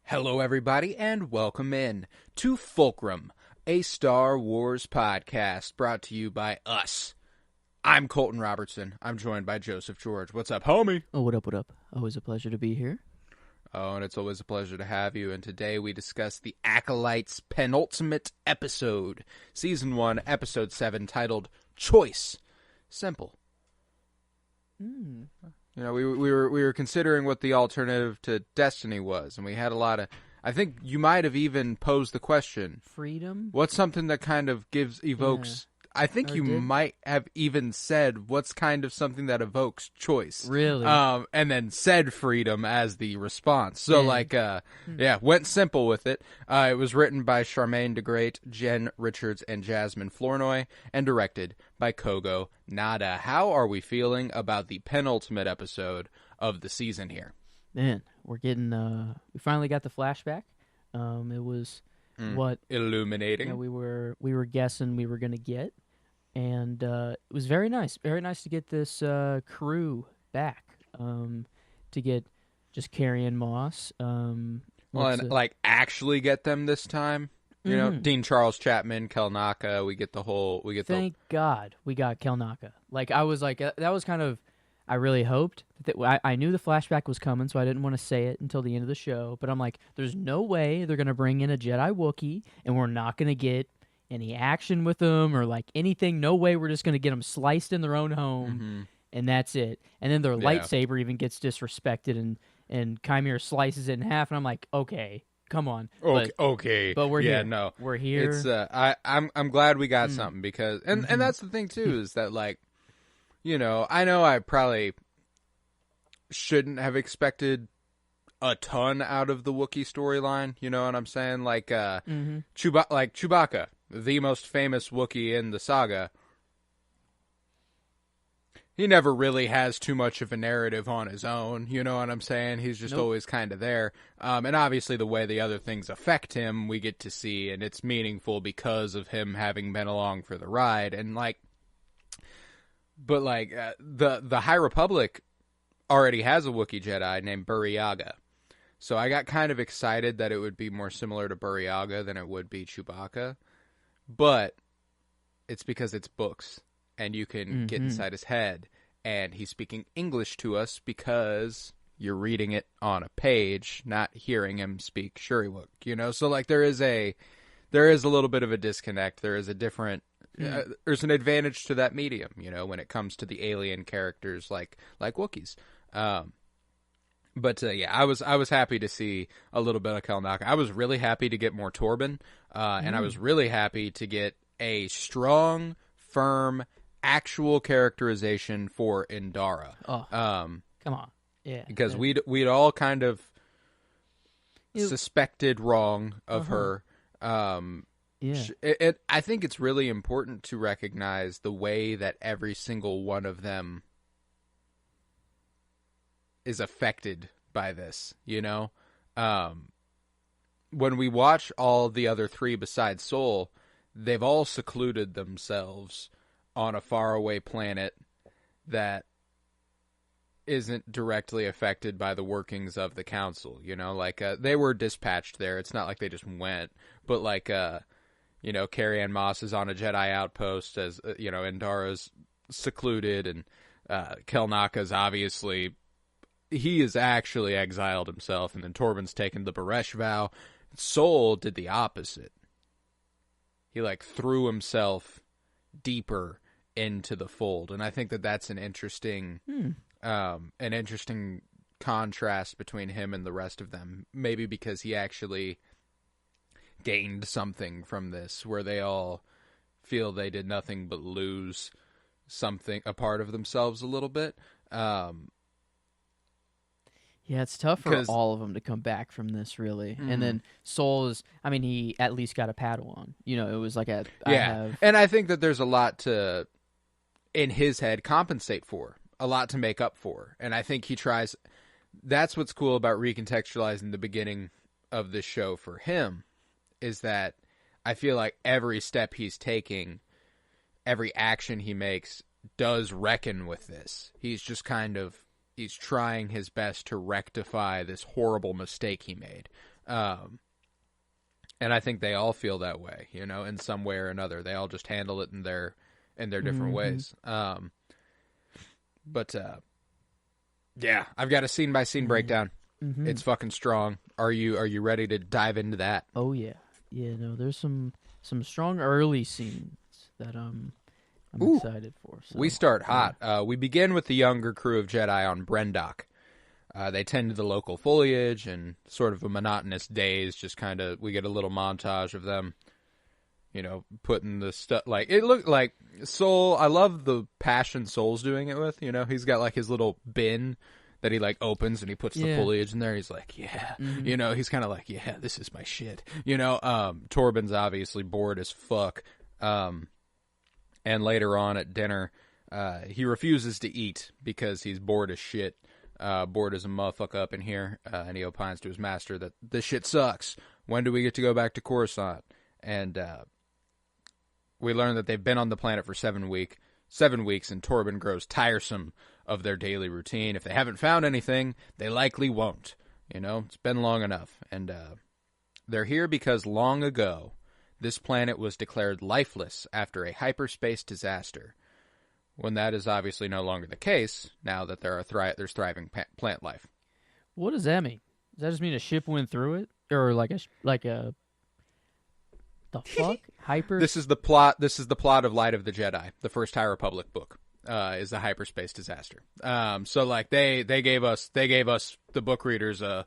Hello, everybody, and welcome in to Fulcrum, a Star Wars podcast brought to you by us. I'm Colton Robertson. I'm joined by Joseph George. What's up, homie? Oh, what up, what up? Always a pleasure to be here. Oh, and it's always a pleasure to have you. And today we discuss the Acolyte's penultimate episode, Season 1, Episode 7, titled Choice. Simple. You know, we were considering what the alternative to Destiny was, and we had a lot of... I think you might have even posed the question. Freedom? What's something that kind of evokes... Yeah. I think you might have even said what's kind of something that evokes choice. Really? And then said freedom as the response. So, went simple with it. It was written by Charmaine DeGrate, Jen Richards, and Jasmine Flournoy, and directed by Kogo Nada. How are we feeling about the penultimate episode of the season here? Man, we're getting, we finally got the flashback. It was what... Illuminating. You know, we were guessing we were going to get. And it was very nice to get this crew back, to get just Carrie and Moss. Actually get them this time. You know, Dean Charles Chapman, Kelnaka. Thank God we got Kelnaka. I was like, that was kind of. I really hoped that I knew the flashback was coming, so I didn't want to say it until the end of the show. But I'm like, there's no way they're gonna bring in a Jedi Wookiee, and we're not gonna get any action with them or anything. No way we're just going to get them sliced in their own home, and that's it. And then their lightsaber even gets disrespected, and Chimera slices it in half, and I'm like, okay, come on. Okay. But we're here. No. We're here. It's I'm glad we got something because and that's the thing too is that I know I probably shouldn't have expected a ton out of the Wookiee storyline, you know what I'm saying? Chewbacca, the most famous Wookiee in the saga, he never really has too much of a narrative on his own, you know what I'm saying? He's just always kind of there. And obviously the way the other things affect him, we get to see, and it's meaningful because of him having been along for the ride. And the High Republic already has a Wookiee Jedi named Burryaga. So I got kind of excited that it would be more similar to Burryaga than it would be Chewbacca. But it's because it's books, and you can get inside his head, and he's speaking English to us because you're reading it on a page, not hearing him speak Shuriwook, you know? So, there is a little bit of a disconnect. There is a different... there's an advantage to that medium, you know, when it comes to the alien characters like Wookiees. I was happy to see a little bit of Kelnaka. I was really happy to get more Torben, and I was really happy to get a strong, firm, actual characterization for Indara. Oh, come on, yeah. Because we'd all kind of suspected wrong of her. Yeah. I think it's really important to recognize the way that every single one of them is affected by this, you know? When we watch all the other three besides Sol, they've all secluded themselves on a faraway planet that isn't directly affected by the workings of the Council, you know? They were dispatched there. It's not like they just went, but Carrie Ann Moss is on a Jedi outpost as, Indara's secluded, and Kelnaka's obviously... He is actually exiled himself, and then Torben's taken the Baresh vow. Sol did the opposite. He, threw himself deeper into the fold, and I think that that's an interesting contrast between him and the rest of them. Maybe because he actually gained something from this, where they all feel they did nothing but lose a part of themselves a little bit. Yeah, it's tough for all of them to come back from this, really. And then Sol he at least got a Padawan. You know, it was and I think that there's a lot to, in his head, compensate for, a lot to make up for. And I think he tries, that's what's cool about recontextualizing the beginning of this show for him, is that I feel like every step he's taking, every action he makes, does reckon with this. He's just he's trying his best to rectify this horrible mistake he made. And I think they all feel that way, you know, in some way or another. They all just handle it in their different ways. But yeah, I've got a scene by scene breakdown. It's fucking strong. Are you ready to dive into that? Oh yeah, no, there's some strong early scenes that I'm excited for. So, we start hot. We begin with the younger crew of Jedi on Brendok. They tend to the local foliage and sort of a monotonous days. Just kind of, we get a little montage of them, you know, putting the stuff. Like, it looked like Soul. I love the passion Soul's doing it with. You know, he's got like his little bin that he like opens and he puts the foliage in there. He's like, yeah, you know, he's kind of like, yeah, this is my shit. You know, Torben's obviously bored as fuck. And later on at dinner, he refuses to eat because he's bored as shit. Bored as a motherfucker up in here. And he opines to his master that this shit sucks. When do we get to go back to Coruscant? And we learn that they've been on the planet for 7 weeks, and Torben grows tiresome of their daily routine. If they haven't found anything, they likely won't. You know, it's been long enough. And they're here because long ago, this planet was declared lifeless after a hyperspace disaster. When that is obviously no longer the case, now that there's thriving plant life. What does that mean? Does that just mean a ship went through it? Or like a the fuck? Hyper? This is the plot of Light of the Jedi, the first High Republic book. Is the hyperspace disaster. So like they gave us the book readers a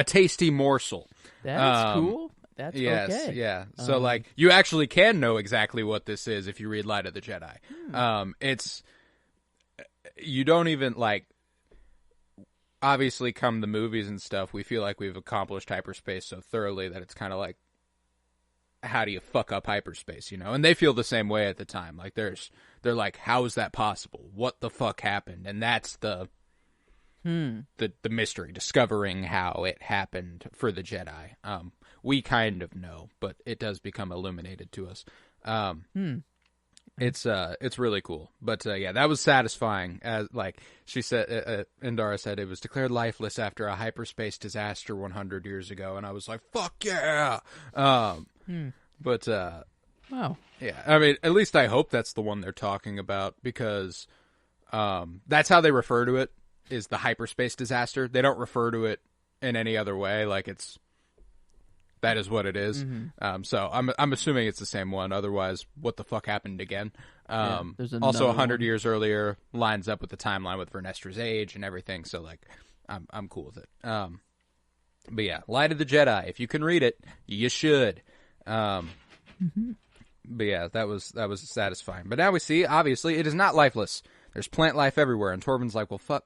tasty morsel. That's cool. That's yes, okay. Yeah. So like you actually can know exactly what this is if you read Light of the Jedi. It's you don't even like. Obviously, come the movies and stuff, we feel like we've accomplished hyperspace so thoroughly that it's kind of like, how do you fuck up hyperspace, you know? And they feel the same way at the time. Like they're like, how is that possible? What the fuck happened? And that's the mystery, discovering how it happened for the Jedi. We kind of know, but it does become illuminated to us. It's really cool. But yeah, that was satisfying. As like she said, Indara said, it was declared lifeless after a hyperspace disaster 100 years ago, and I was like, fuck yeah. But wow. Yeah, I mean, at least I hope that's the one they're talking about, because that's how they refer to it, is the hyperspace disaster. They don't refer to it in any other way. Like that is what it is. So I'm assuming it's the same one. Otherwise, what the fuck happened again? Also, 100 years earlier lines up with the timeline with Vernestra's age and everything. So like, I'm cool with it. But yeah, Light of the Jedi. If you can read it, you should. But yeah, that was satisfying. But now we see, obviously, it is not lifeless. There's plant life everywhere, and Torben's like, well, fuck.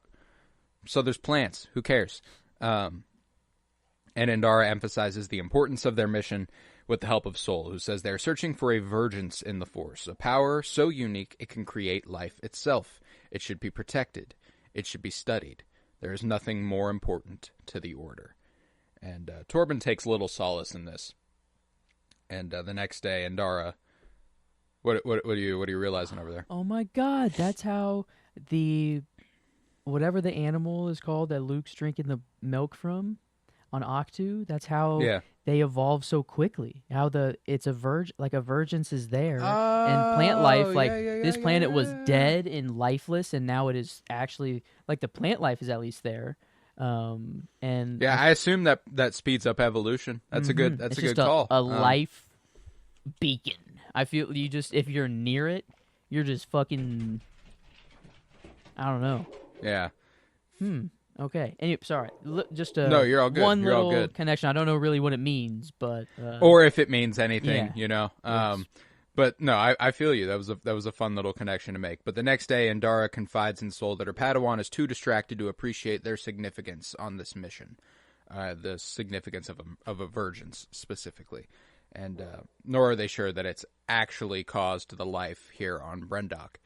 So there's plants. Who cares? And Indara emphasizes the importance of their mission with the help of Sol, who says they're searching for a vergence in the Force, a power so unique it can create life itself. It should be protected. It should be studied. There is nothing more important to the Order. And Torben takes little solace in this. And the next day, Indara, what are you realizing over there? Oh my God, that's how whatever the animal is called that Luke's drinking the milk from on Octu, that's how they evolve so quickly. How it's a vergence is there, and plant life, this planet was dead and lifeless, and now it is actually like the plant life is at least there. And I assume that speeds up evolution. That's a good call. A life beacon. I feel if you're near it, you're just fucking. I don't know. Yeah. Okay. Anyway, sorry. Just no, you're all good. One you're little all good. connection. I don't know really what it means, but or if it means anything, yeah. you know. Yes. But no, I feel you. That was a fun little connection to make. But the next day, Indara confides in Sol that her Padawan is too distracted to appreciate their significance on this mission, the significance of a vergence specifically, and nor are they sure that it's actually caused the life here on Brendok.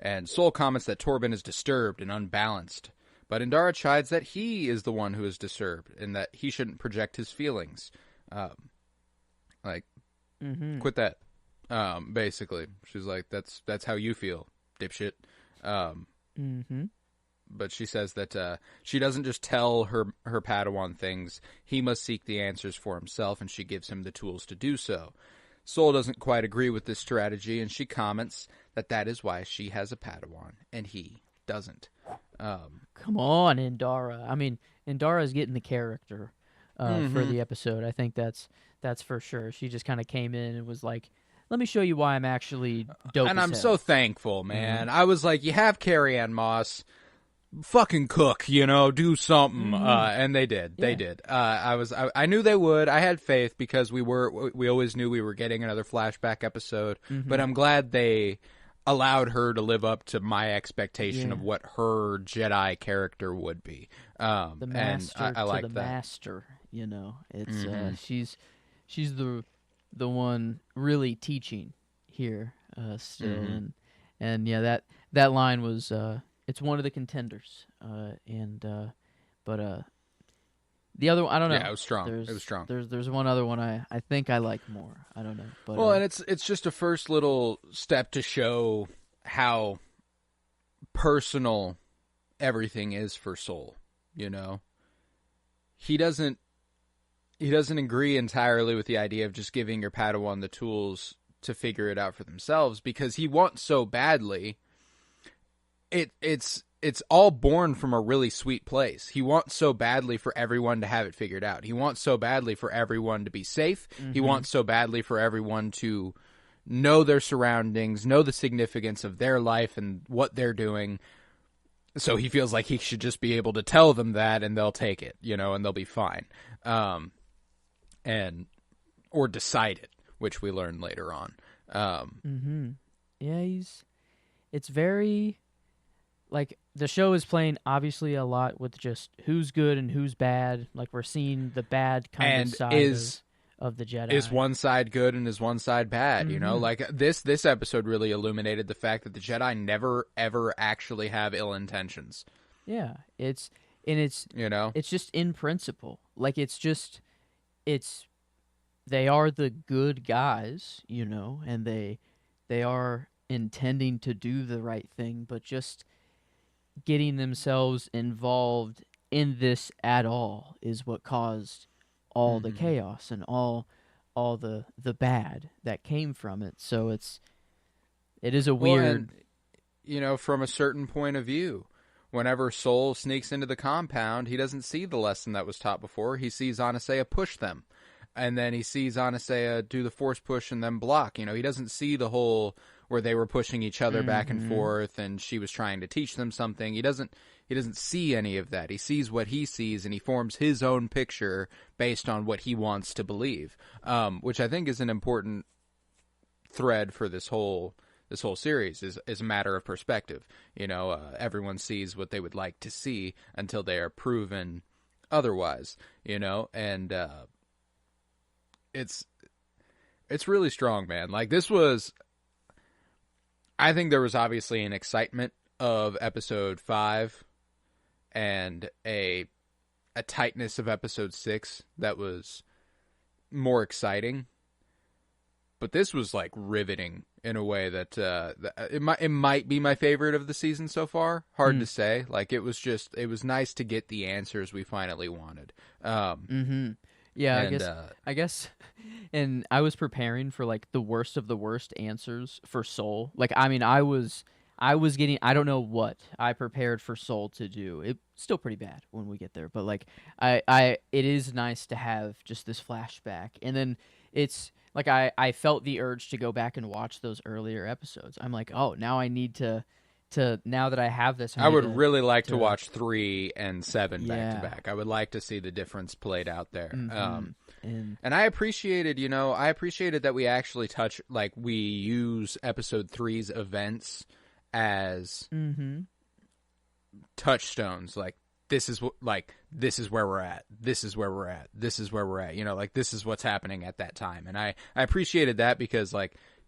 And Sol comments that Torben is disturbed and unbalanced, but Indara chides that he is the one who is disturbed and that he shouldn't project his feelings. Quit that. Basically, she's like, that's how you feel, dipshit. but she says that she doesn't just tell her Padawan things. He must seek the answers for himself, and she gives him the tools to do so. Soul doesn't quite agree with this strategy, and she comments that is why she has a Padawan, and he doesn't. Come on, Indara. I mean, Indara's getting the character for the episode. I think that's for sure. She just kind of came in and was like, let me show you why I'm actually dope. And I'm as so hell. thankful, man. I was like, you have Carrie-Ann Moss, fucking cook, do something. And they did. Yeah. They did. I knew they would. I had faith because we always knew we were getting another flashback episode. But I'm glad they allowed her to live up to my expectation of what her Jedi character would be. The master and I like to the that. master. It's she's the one really teaching here still, and yeah, that line was it's one of the contenders, but the other one, I don't know. Yeah, it was strong. It was strong. There's one other one I think I like more. I don't know. But well, and it's just a first little step to show how personal everything is for Soul. He doesn't agree entirely with the idea of just giving your Padawan the tools to figure it out for themselves, because he wants so badly. It's all born from a really sweet place. He wants so badly for everyone to have it figured out. He wants so badly for everyone to be safe. He wants so badly for everyone to know their surroundings, know the significance of their life and what they're doing. So he feels like he should just be able to tell them that, and they'll take it, and they'll be fine. Or decide it, which we learn later on. Yeah, it's very, like, the show is playing obviously a lot with just who's good and who's bad. Like, we're seeing the bad kind of side of the Jedi. Is one side good and is one side bad? Like this episode really illuminated the fact that the Jedi never ever actually have ill intentions. Yeah, it's just in principle. Like, they are the good guys, and they are intending to do the right thing, but just getting themselves involved in this at all is what caused all the chaos and all the bad that came from it. So it is a weird, from a certain point of view, whenever Soul sneaks into the compound, he doesn't see the lesson that was taught before. He sees Anastasia push them, and then he sees Anastasia do the force push and then block. He doesn't see the whole where they were pushing each other back and forth, and she was trying to teach them something. He doesn't see any of that. He sees what he sees, and he forms his own picture based on what he wants to believe, which I think is an important thread for this whole series. Is a matter of perspective. Everyone sees what they would like to see until they are proven otherwise. And it's really strong, man. Like, this was, I think there was obviously an excitement of episode 5 and a tightness of episode 6 that was more exciting. But this was, like, riveting in a way that it might be my favorite of the season so far. Hard to say. Like, it was nice to get the answers we finally wanted. Yeah, I guess, and I was preparing for, like, the worst of the worst answers for Soul. Like, I mean, I was getting, I don't know what I prepared for Soul to do. It's still pretty bad when we get there, but, like, it is nice to have just this flashback, and then it's like I felt the urge to go back and watch those earlier episodes. I'm like, oh, now I need to now that I have this, I would really like to watch 3 and 7 back to back. I would like to see the difference played out there. And I appreciated, that we actually we use episode 3's events as touchstones. Like, this is where we're at. This is where we're at. This is where we're at. This is what's happening at that time. And I appreciated that because,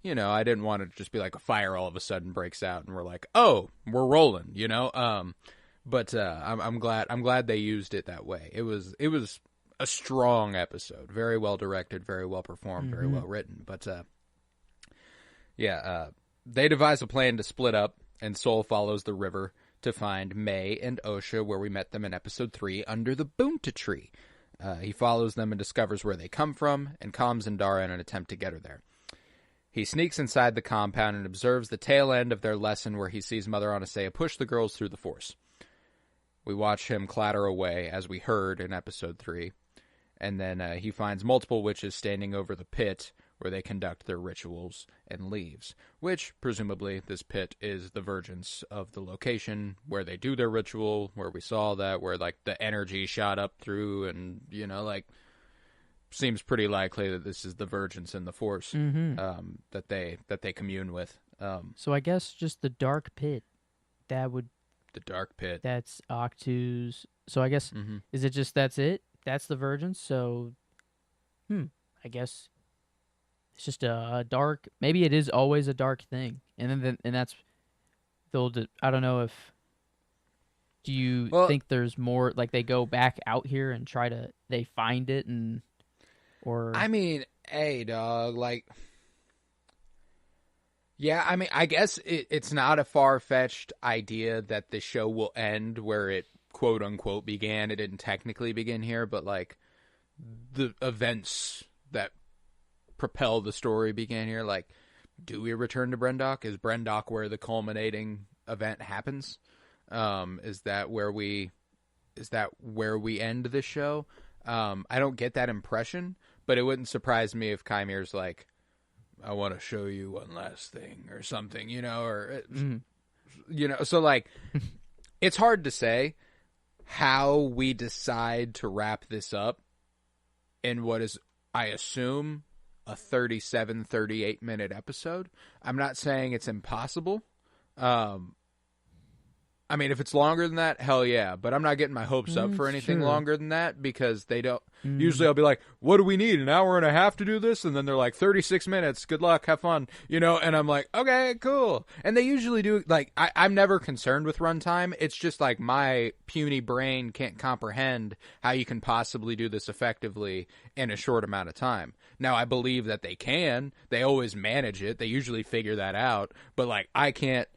I didn't want it to just be like a fire all of a sudden breaks out and we're like, oh, we're rolling, But I'm glad they used it that way. It was a strong episode, very well directed, very well performed, very well written. But they devise a plan to split up, and Soul follows the river to find May and Osha where we met them in episode 3 under the Boonta tree. He follows them and discovers where they come from and calms Indara in an attempt to get her there. He sneaks inside the compound and observes the tail end of their lesson where he sees Mother Anastasia push the girls through the Force. We watch him clatter away, as we heard in episode 3, and then he finds multiple witches standing over the pit where they conduct their rituals and leaves, which, presumably, this pit is the Virgins of the location where they do their ritual, where we saw that, where, like, the energy shot up through, and, you know, like, seems pretty likely that this is the Virgins in the Force that they commune with. So I guess just the dark pit, that would... The dark pit. That's Octu's. So I guess, is it just that's it? That's the Virgins? So, I guess... It's just a dark. Maybe it is always a dark thing, and that's they'll. I don't know if. Do you think there's more? Like they go back out here and they find it or. I mean, hey, dog. Like, yeah. I mean, I guess it's not a far-fetched idea that the show will end where it quote unquote began. It didn't technically begin here, but like the events that propel the story began here. Like, do we return to Brendok? Is Brendok where the culminating event happens? Is that where we end this show? I don't get that impression, but it wouldn't surprise me if Kymir's like, I want to show you one last thing or something, you know, or you know, so like it's hard to say how we decide to wrap this up in what is, I assume, a 37, 38-minute episode. I'm not saying it's impossible. I mean, if it's longer than that, hell yeah. But I'm not getting my hopes up for anything longer than that because they don't. Usually I'll be like, what do we need? An hour and a half to do this? And then they're like, 36 minutes. Good luck. Have fun. You know, and I'm like, okay, cool. And they usually do, like, I'm never concerned with runtime. It's just like my puny brain can't comprehend how you can possibly do this effectively in a short amount of time. Now, I believe that they can. They always manage it. They usually figure that out. But, like, I can't.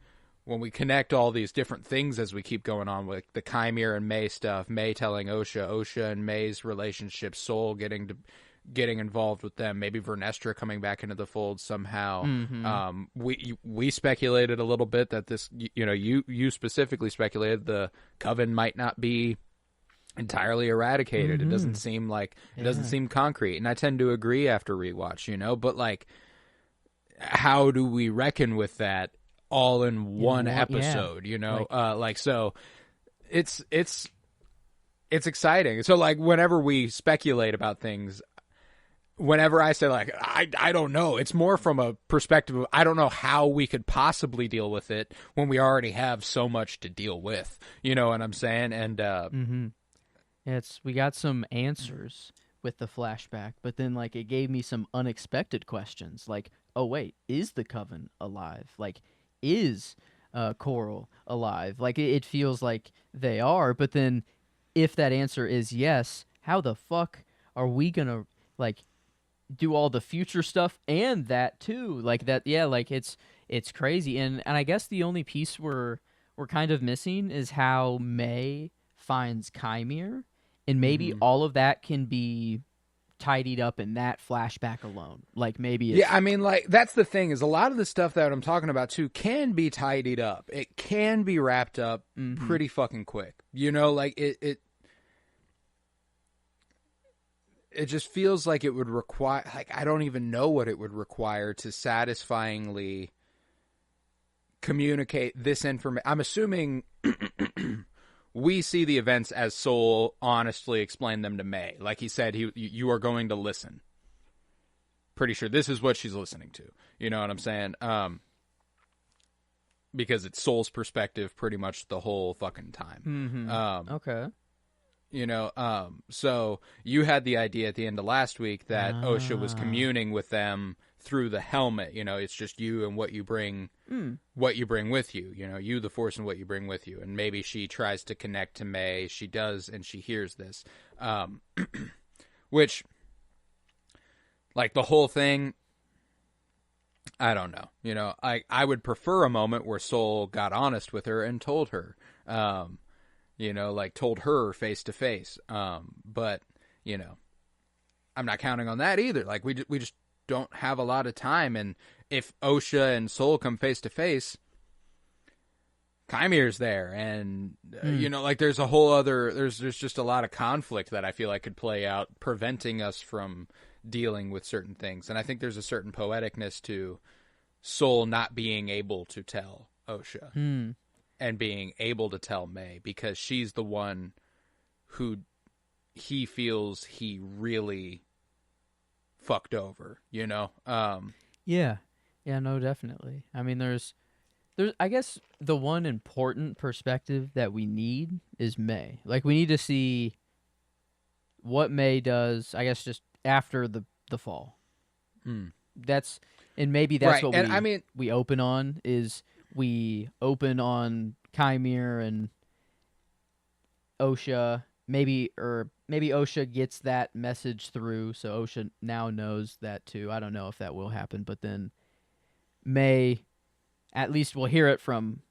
When we connect all these different things as we keep going on with the Chimera and May stuff, May telling Osha and May's relationship, Soul getting involved with them, maybe Vernestra coming back into the fold somehow. We speculated a little bit that this, you know, you specifically speculated the Coven might not be entirely eradicated. It doesn't seem like it doesn't seem concrete, and I tend to agree after rewatch, you know. But like, how do we reckon with that? All in one episode, you know, like so it's exciting. So like whenever we speculate about things, whenever I say like I don't know, it's more from a perspective of I don't know how we could possibly deal with it when we already have so much to deal with, you know what I'm saying? And we got some answers with the flashback, but then like it gave me some unexpected questions like, oh wait, is the Coven alive? Like, is Coral alive? Like, it feels like they are, but then if that answer is yes, how the fuck are we gonna, like, do all the future stuff and that too? Like, that, yeah, like, it's crazy. And I guess the only piece we're kind of missing is how May finds Chimera, and maybe all of that can be tidied up in that flashback alone. Like maybe it's... Yeah, I mean, like, that's the thing, is a lot of the stuff that I'm talking about too can be tidied up. It can be wrapped up pretty fucking quick. You know, like it just feels like it would require, like, I don't even know what it would require to satisfyingly communicate this information. I'm assuming we see the events as Soul honestly explained them to May. Like he said, you are going to listen. Pretty sure this is what she's listening to. You know what I'm saying? Because it's Soul's perspective pretty much the whole fucking time. Okay. You know, so you had the idea at the end of last week that Osha was communing with them through the helmet. You know, it's just you and what you bring with you. You know, you, the Force, and what you bring with you. And maybe she tries to connect to May. She does, and she hears this. Which, like, the whole thing, I don't know. I would prefer a moment where Soul got honest with her and told her, like told her face to face. But you know, I'm not counting on that either. Like we just don't have a lot of time, and if Osha and Soul come face to face, Kymir's there, and like there's a whole other there's just a lot of conflict that I feel like could play out, preventing us from dealing with certain things. And I think there's a certain poeticness to Soul not being able to tell Osha and being able to tell May, because she's the one who he feels he really fucked over, Yeah. Yeah, no, definitely. I mean, there's I guess the one important perspective that we need is May. Like, we need to see what May does, I guess, just after the fall. That's and maybe that's right. what And I mean, we open on, is we open on Kymir and Osha, maybe Osha gets that message through, so Osha now knows that too. I don't know if that will happen, but then May at least will hear it from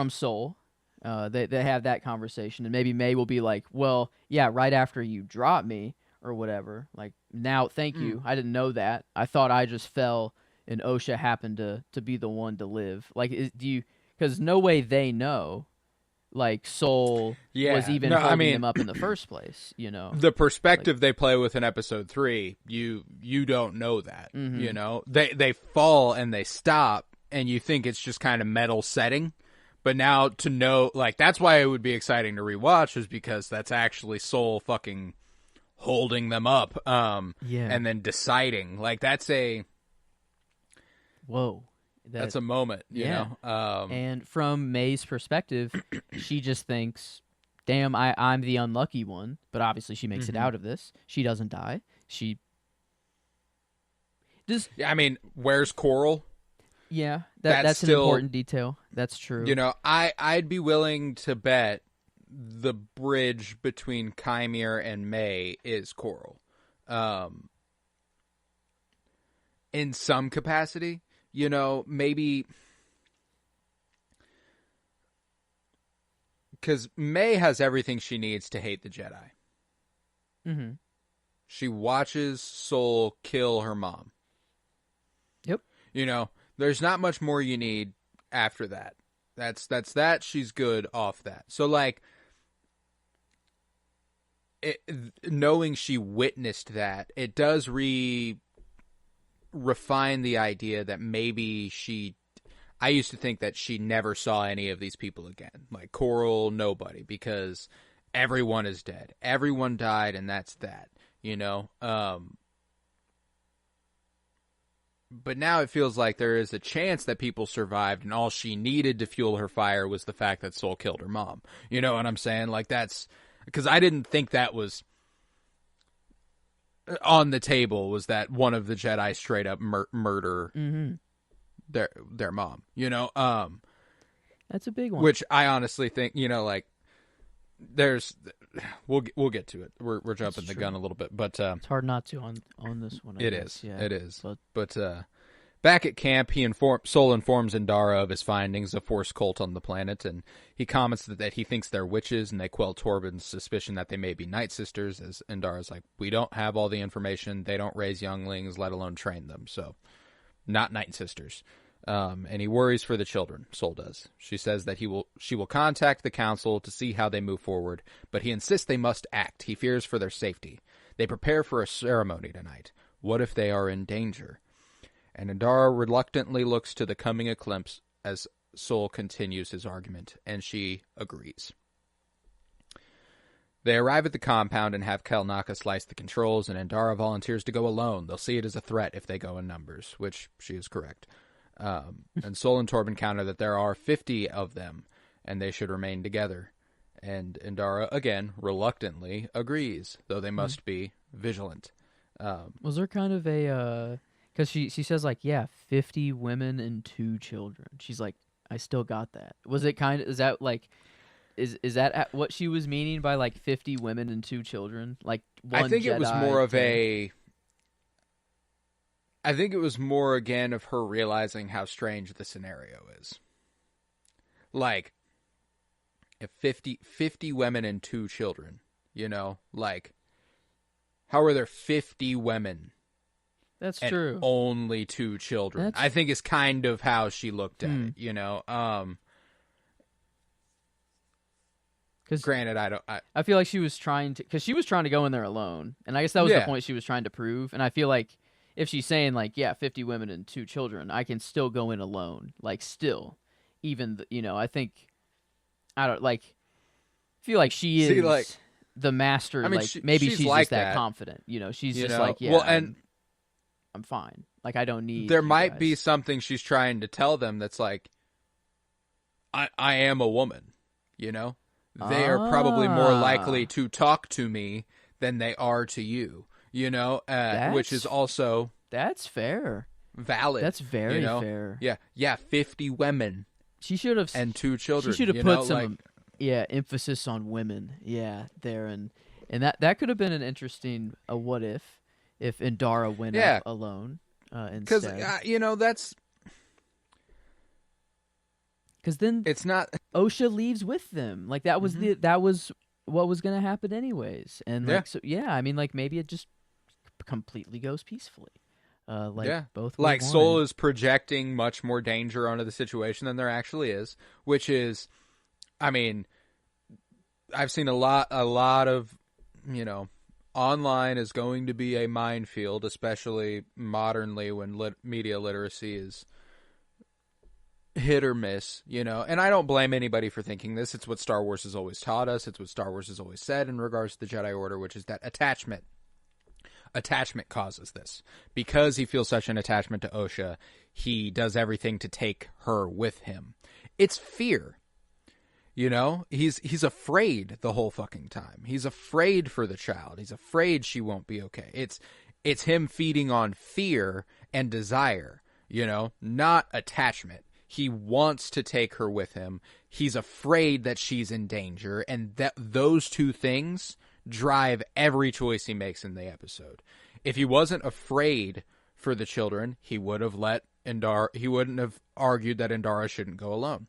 Soul. They have that conversation, and maybe May will be like, "Well, yeah, right after you drop me or whatever. Like, now, thank you. I didn't know that. I thought I just fell, and Osha happened to be the one to live. Like, because no way they know." Like, Soul was even holding them up in the first place, The perspective they play with in episode 3, you don't know that. They fall and they stop, and you think it's just kind of metal setting. But now to know, like, that's why it would be exciting to rewatch, is because that's actually Soul fucking holding them up. And then deciding. Like, that's a... Whoa. That's a moment, you know? And from May's perspective, she just thinks, damn, I'm the unlucky one. But obviously she makes it out of this. She doesn't die. She... Yeah, I mean, where's Coral? Yeah, that's still an important detail. That's true. I'd be willing to bet the bridge between Kymir and May is Coral. In some capacity. Maybe because May has everything she needs to hate the Jedi. She watches Soul kill her mom. Yep. There's not much more you need after that. That's that. She's good off that. So, like, knowing she witnessed that, it does refine the idea that maybe I used to think that she never saw any of these people again. Like Coral, nobody, because everyone is dead. Everyone died, and that's that, But now it feels like there is a chance that people survived, and all she needed to fuel her fire was the fact that Soul killed her mom. You know what I'm saying? Like, that's... Because I didn't think that was... on the table, was that one of the Jedi straight up murder their mom, That's a big one. Which I honestly think, like, there's, we'll get to it. We're jumping the gun a little bit, but it's hard not to on this one. It is. But back at camp, Soul informs Indara of his findings of Force cult on the planet, and he comments that he thinks they're witches, and they quell Torben's suspicion that they may be Night Sisters, as Indara's like, we don't have all the information, they don't raise younglings, let alone train them, so not Night Sisters. And he worries for the children, Soul does. She says that she will contact the council to see how they move forward, but he insists they must act. He fears for their safety. They prepare for a ceremony tonight. What if they are in danger? And Indara reluctantly looks to the coming eclipse as Soul continues his argument, and she agrees. They arrive at the compound and have Kelnaka slice the controls, and Indara volunteers to go alone. They'll see it as a threat if they go in numbers, which she is correct. And Soul and Torben counter that there are 50 of them, and they should remain together. And Indara, again, reluctantly agrees, though they must be vigilant. Was there kind of a... Because she says, like, 50 women and 2 children. She's like, I still got that. Was it kind of... Is that, like... Is that what she was meaning by, like, 50 women and 2 children? Like, one I think Jedi it was more of a... I think it was more, again, of her realizing how strange the scenario is. Like, if 50 women and 2 children, you know? Like, how are there 50 women That's and true. only 2 children? I think is kind of how she looked at it, you know? Granted, I feel like she was trying to, because she was trying to go in there alone, and I guess that was the point she was trying to prove. And I feel like if she's saying like, yeah, 50 women and 2 children, I can still go in alone, like still, even you know, I think I don't like feel like she is like, the master. I mean, like maybe she's like just that confident, you know. She's just know? like, yeah, well, and I'm fine. Like I don't need. There you might guys. be something she's trying to tell them that's like, I am a woman, you know? They are probably more likely to talk to me than they are to you, you know? Which is also... That's fair. Valid. That's very you know? fair. Yeah, 50 women. She should have... And 2 children. She should have put some emphasis on women. Yeah, there. And that could have been an interesting what if Indara went up alone instead. Because, you know, that's... Because then it's not Osha leaves with them. Like that was that was what was going to happen anyways. And like I mean like maybe it just completely goes peacefully. Both like Soul is projecting much more danger onto the situation than there actually is, which is, I mean, I've seen a lot of, you know, online is going to be a minefield, especially modernly when media literacy is hit or miss, you know, and I don't blame anybody for thinking this. It's what Star Wars has always taught us. It's what Star Wars has always said in regards to the Jedi Order, which is that attachment causes this. Because he feels such an attachment to Osha, he does everything to take her with him. It's fear. You know, he's afraid the whole fucking time. He's afraid for the child. He's afraid she won't be okay. It's him feeding on fear and desire, you know, not attachment. He wants to take her with him. He's afraid that she's in danger, and that those 2 things drive every choice he makes in the episode. If he wasn't afraid for the children, he would have let Indara. He wouldn't have argued that Indara shouldn't go alone.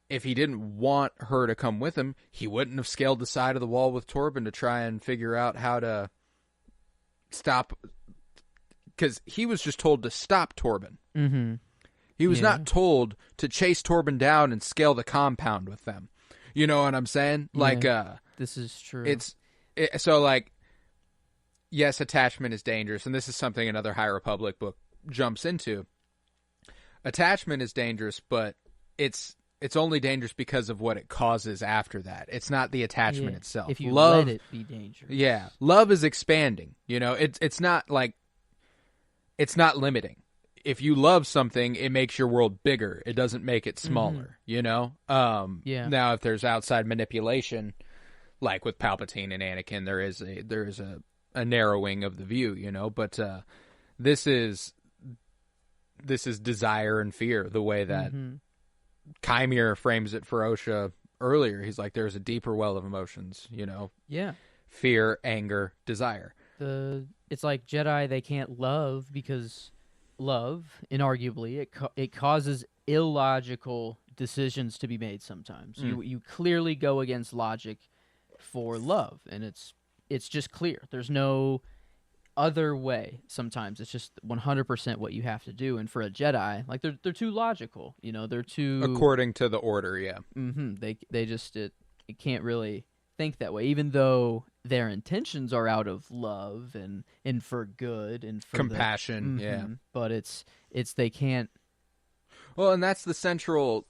If he didn't want her to come with him, he wouldn't have scaled the side of the wall with Torben to try and figure out how to stop. Because he was just told to stop Torben. Mm-hmm. He was not told to chase Torben down and scale the compound with them. You know what I'm saying? Like, this is true. So like, yes, attachment is dangerous, and this is something another High Republic book jumps into. Attachment is dangerous, but it's only dangerous because of what it causes after that. It's not the attachment itself. If you let it be dangerous. Yeah, love is expanding. You know, it's not like, it's not limiting. If you love something, it makes your world bigger. It doesn't make it smaller, you know? Now, if there's outside manipulation, like with Palpatine and Anakin, there is a narrowing of the view, you know? But this is desire and fear, the way that Kymir frames it for Osha earlier. He's like, there's a deeper well of emotions, you know? Yeah. Fear, anger, desire. It's like Jedi, they can't love because... love, inarguably, it causes illogical decisions to be made sometimes. You clearly go against logic for love, and it's just clear. There's no other way. Sometimes it's just 100% what you have to do. And for a Jedi, like they're too logical. You know, they're too according to the Order. Yeah. They just it can't really think that way, even though their intentions are out of love and for good and for compassion. But it's they can't. Well, and that's the central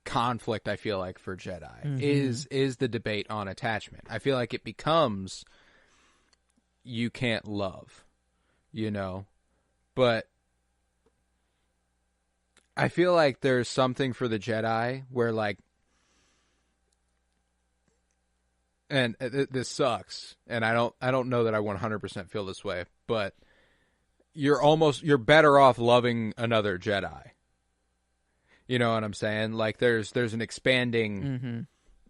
conflict, I feel like, for Jedi is the debate on attachment. I feel like it becomes, you can't love, you know, but I feel like there's something for the Jedi where, like, and this sucks, and I don't know that I 100% feel this way, but you're better off loving another Jedi. You know what I'm saying? Like there's an expanding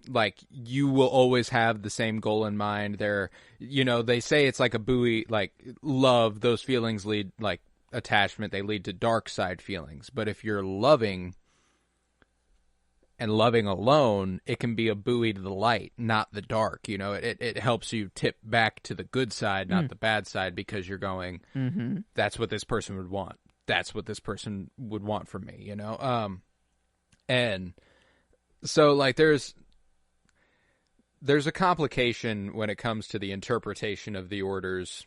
like you will always have the same goal in mind. They say it's like a buoy, like love, those feelings lead, like attachment, they lead to dark side feelings. But if you're loving and loving alone, it can be a buoy to the light, not the dark. It helps you tip back to the good side, not the bad side, because you're going, that's what this person would want. That's what this person would want from me, and so like there's a complication when it comes to the interpretation of the Order's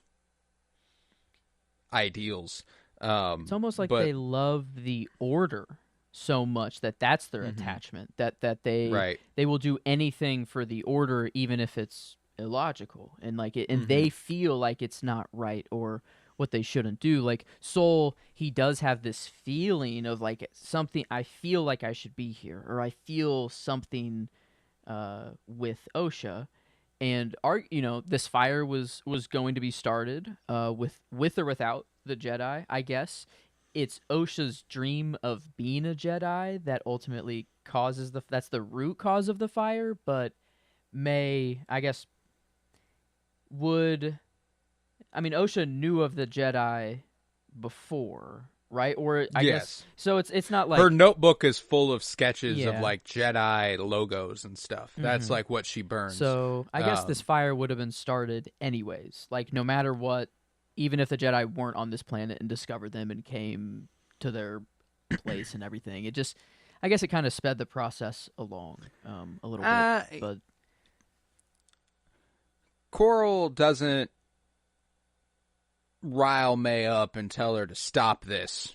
ideals. It's almost like they love the Order so much that's their attachment, that they will do anything for the Order, even if it's illogical, and like it, and they feel like it's not right or what they shouldn't do. Like Soul, he does have this feeling of like something, I feel like I should be here, or I feel something with Osha, and this fire was going to be started with or without the Jedi. I guess it's Osha's dream of being a Jedi that ultimately causes that's the root cause of the fire. But May, I guess, Osha knew of the Jedi before, right? Or I guess so. It's not like her notebook is full of sketches of like Jedi logos and stuff. That's like what she burns. So I guess this fire would have been started anyways. Like no matter what, even if the Jedi weren't on this planet and discovered them and came to their place and everything, I guess it kind of sped the process along a little bit. But Coral doesn't rile May up and tell her to stop this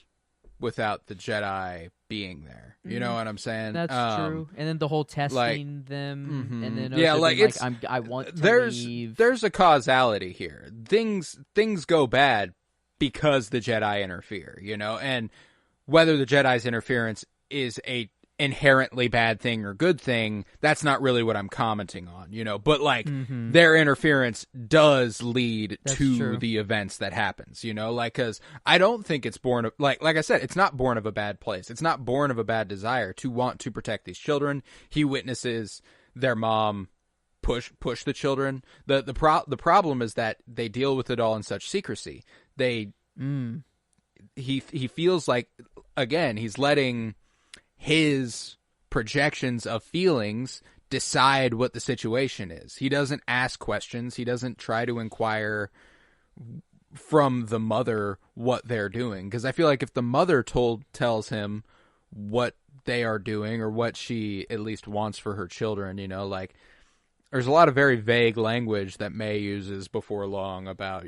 without the Jedi being there. You know what I'm saying? That's true. And then the whole testing them, and then I want to leave. There's a causality here. Things go bad because the Jedi interfere. And whether the Jedi's interference is a inherently bad thing or good thing, that's not really what I'm commenting on, but like their interference does lead to the events that happens, like, cause I don't think it's born of, like I said, it's not born of a bad place. It's not born of a bad desire to want to protect these children. He witnesses their mom push the children. The problem is that they deal with it all in such secrecy. He feels like, again, he's letting his projections of feelings decide what the situation is. He doesn't ask questions. He doesn't try to inquire from the mother what they're doing. Because I feel like if the mother tells him what they are doing or what she at least wants for her children, like there's a lot of very vague language that May uses before long about,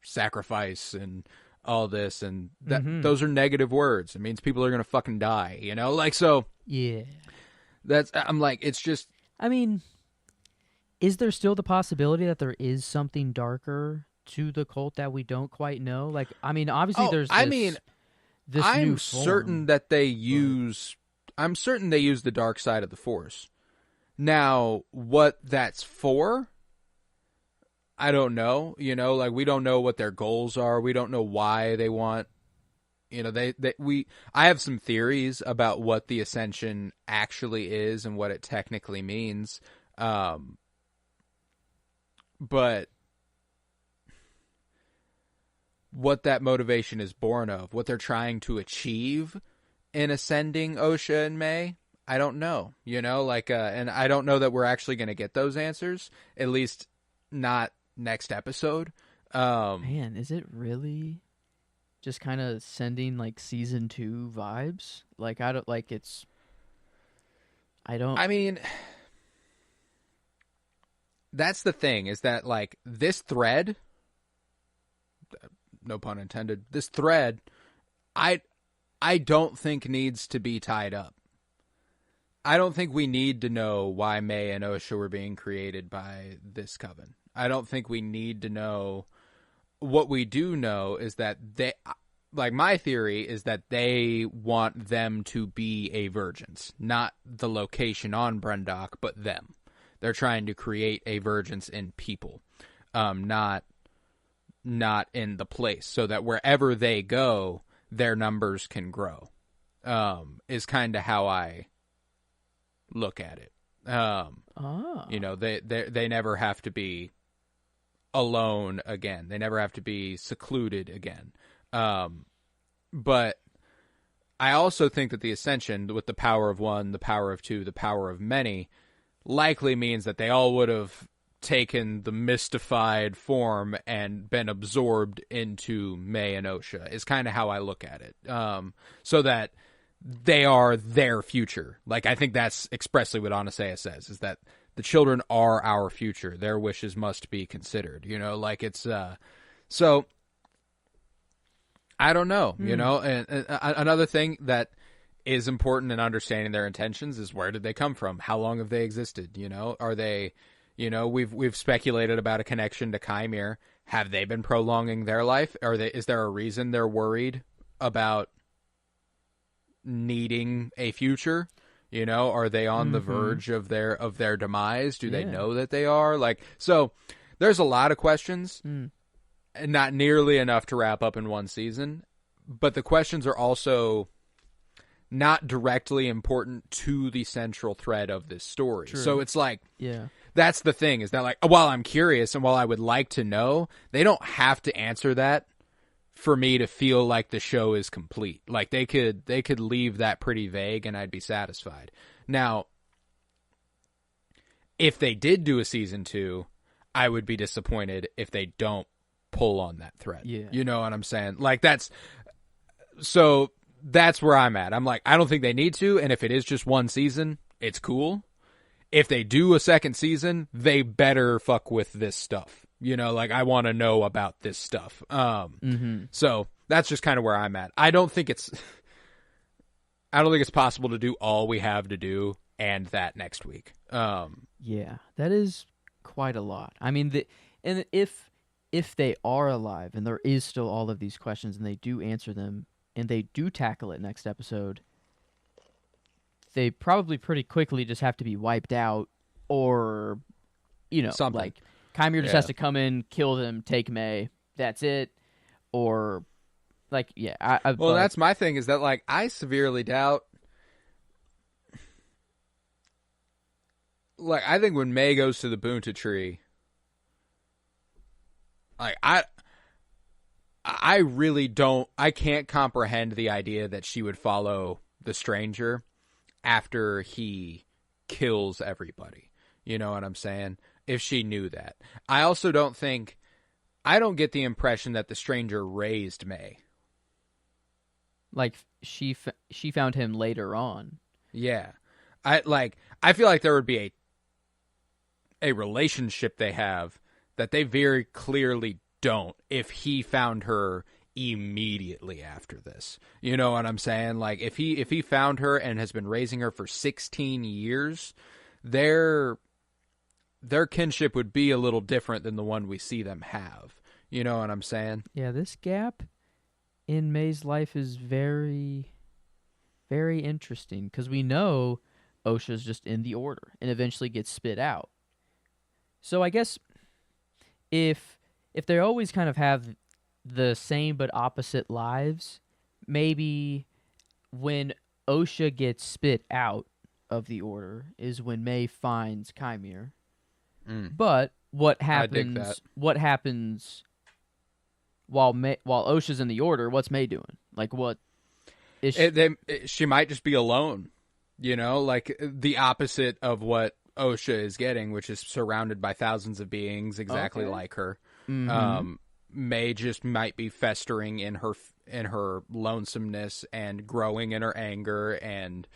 sacrifice and all this, and that those are negative words. It means people are gonna fucking die, like, so yeah, I'm like, it's just, is there still the possibility that there is something darker to the cult that we don't quite know? Like, obviously there's this I'm new certain that I'm certain they use the dark side of the Force. Now what that's for, I don't know, like we don't know what their goals are. We don't know why they want, I have some theories about what the Ascension actually is and what it technically means. But what that motivation is born of, what they're trying to achieve in ascending Osha and May, I don't know, and I don't know that we're actually going to get those answers, at least not next episode. Man, is it really just kind of sending like season 2 vibes? Like I don't. That's the thing, is that like this thread, no pun intended, this thread, I don't think needs to be tied up. I don't think we need to know why May and Osha were being created by this coven. I don't think we need to know. What we do know is that my theory is that they want them to be a Vergence, not the location on Brendok, but them. They're trying to create a Vergence in people, not in the place, so that wherever they go, their numbers can grow. Is kind of how I look at it. You know, they never have to be alone again. They never have to be secluded again. But I also think that the ascension, with the power of one, the power of two, the power of many, likely means that they all would have taken the mystified form and been absorbed into May and Osha, is kind of how I look at it. So that they are their future. Like, I think that's expressly what Anastasia says, is that the children are our future. Their wishes must be considered. You know, like, it's so I don't know. You know, and another thing that is important in understanding their intentions is, where did they come from? How long have they existed? You know, are they, you know, we've speculated about a connection to Chimere. Have they been prolonging their life? Is there a reason they're worried about needing a future? You know, are they on the verge of their demise? Do they know that they are? Like, so there's a lot of questions, and not nearly enough to wrap up in one season, but the questions are also not directly important to the central thread of this story. True. So it's like, that's the thing, is that, like, while I'm curious and while I would like to know, they don't have to answer that for me to feel like the show is complete. Like, they could leave that pretty vague and I'd be satisfied. Now, if they did do a season 2, I would be disappointed if they don't pull on that thread. Yeah. You know what I'm saying? Like, that's where I'm at. I'm like, I don't think they need to, and if it is just one season, it's cool. If they do a second season, they better fuck with this stuff. You know, like, I want to know about this stuff. So that's just kind of where I'm at. I don't think it's possible to do all we have to do and that next week. Yeah, that is quite a lot. I mean, and if they are alive and there is still all of these questions and they do answer them and they do tackle it next episode, they probably pretty quickly just have to be wiped out, or, you know, something. Like, Chimere just has to come in, kill them, take May. That's it. Or, like, well, that's my thing, is that, like, I severely doubt. Like, I think when May goes to the Bunta tree, like, I really don't. I can't comprehend the idea that she would follow the stranger after he kills everybody. You know what I'm saying? If she knew that. I also don't get the impression that the stranger raised May. Like, she found him later on. Yeah. I feel like there would be a relationship they have that they very clearly don't if he found her immediately after this. You know what I'm saying? Like, if he found her and has been raising her for 16 years, their kinship would be a little different than the one we see them have. You know what I'm saying? Yeah, this gap in May's life is very, very interesting, because we know Osha's just in the Order and eventually gets spit out. So I guess if they always kind of have the same but opposite lives, maybe when Osha gets spit out of the Order is when May finds Chimere. But what happens? What happens while Osha's in the Order? What's May doing? Like, what is she? She might just be alone. You know, like, the opposite of what Osha is getting, which is surrounded by thousands of beings exactly like her. May just might be festering in her lonesomeness and growing in her anger and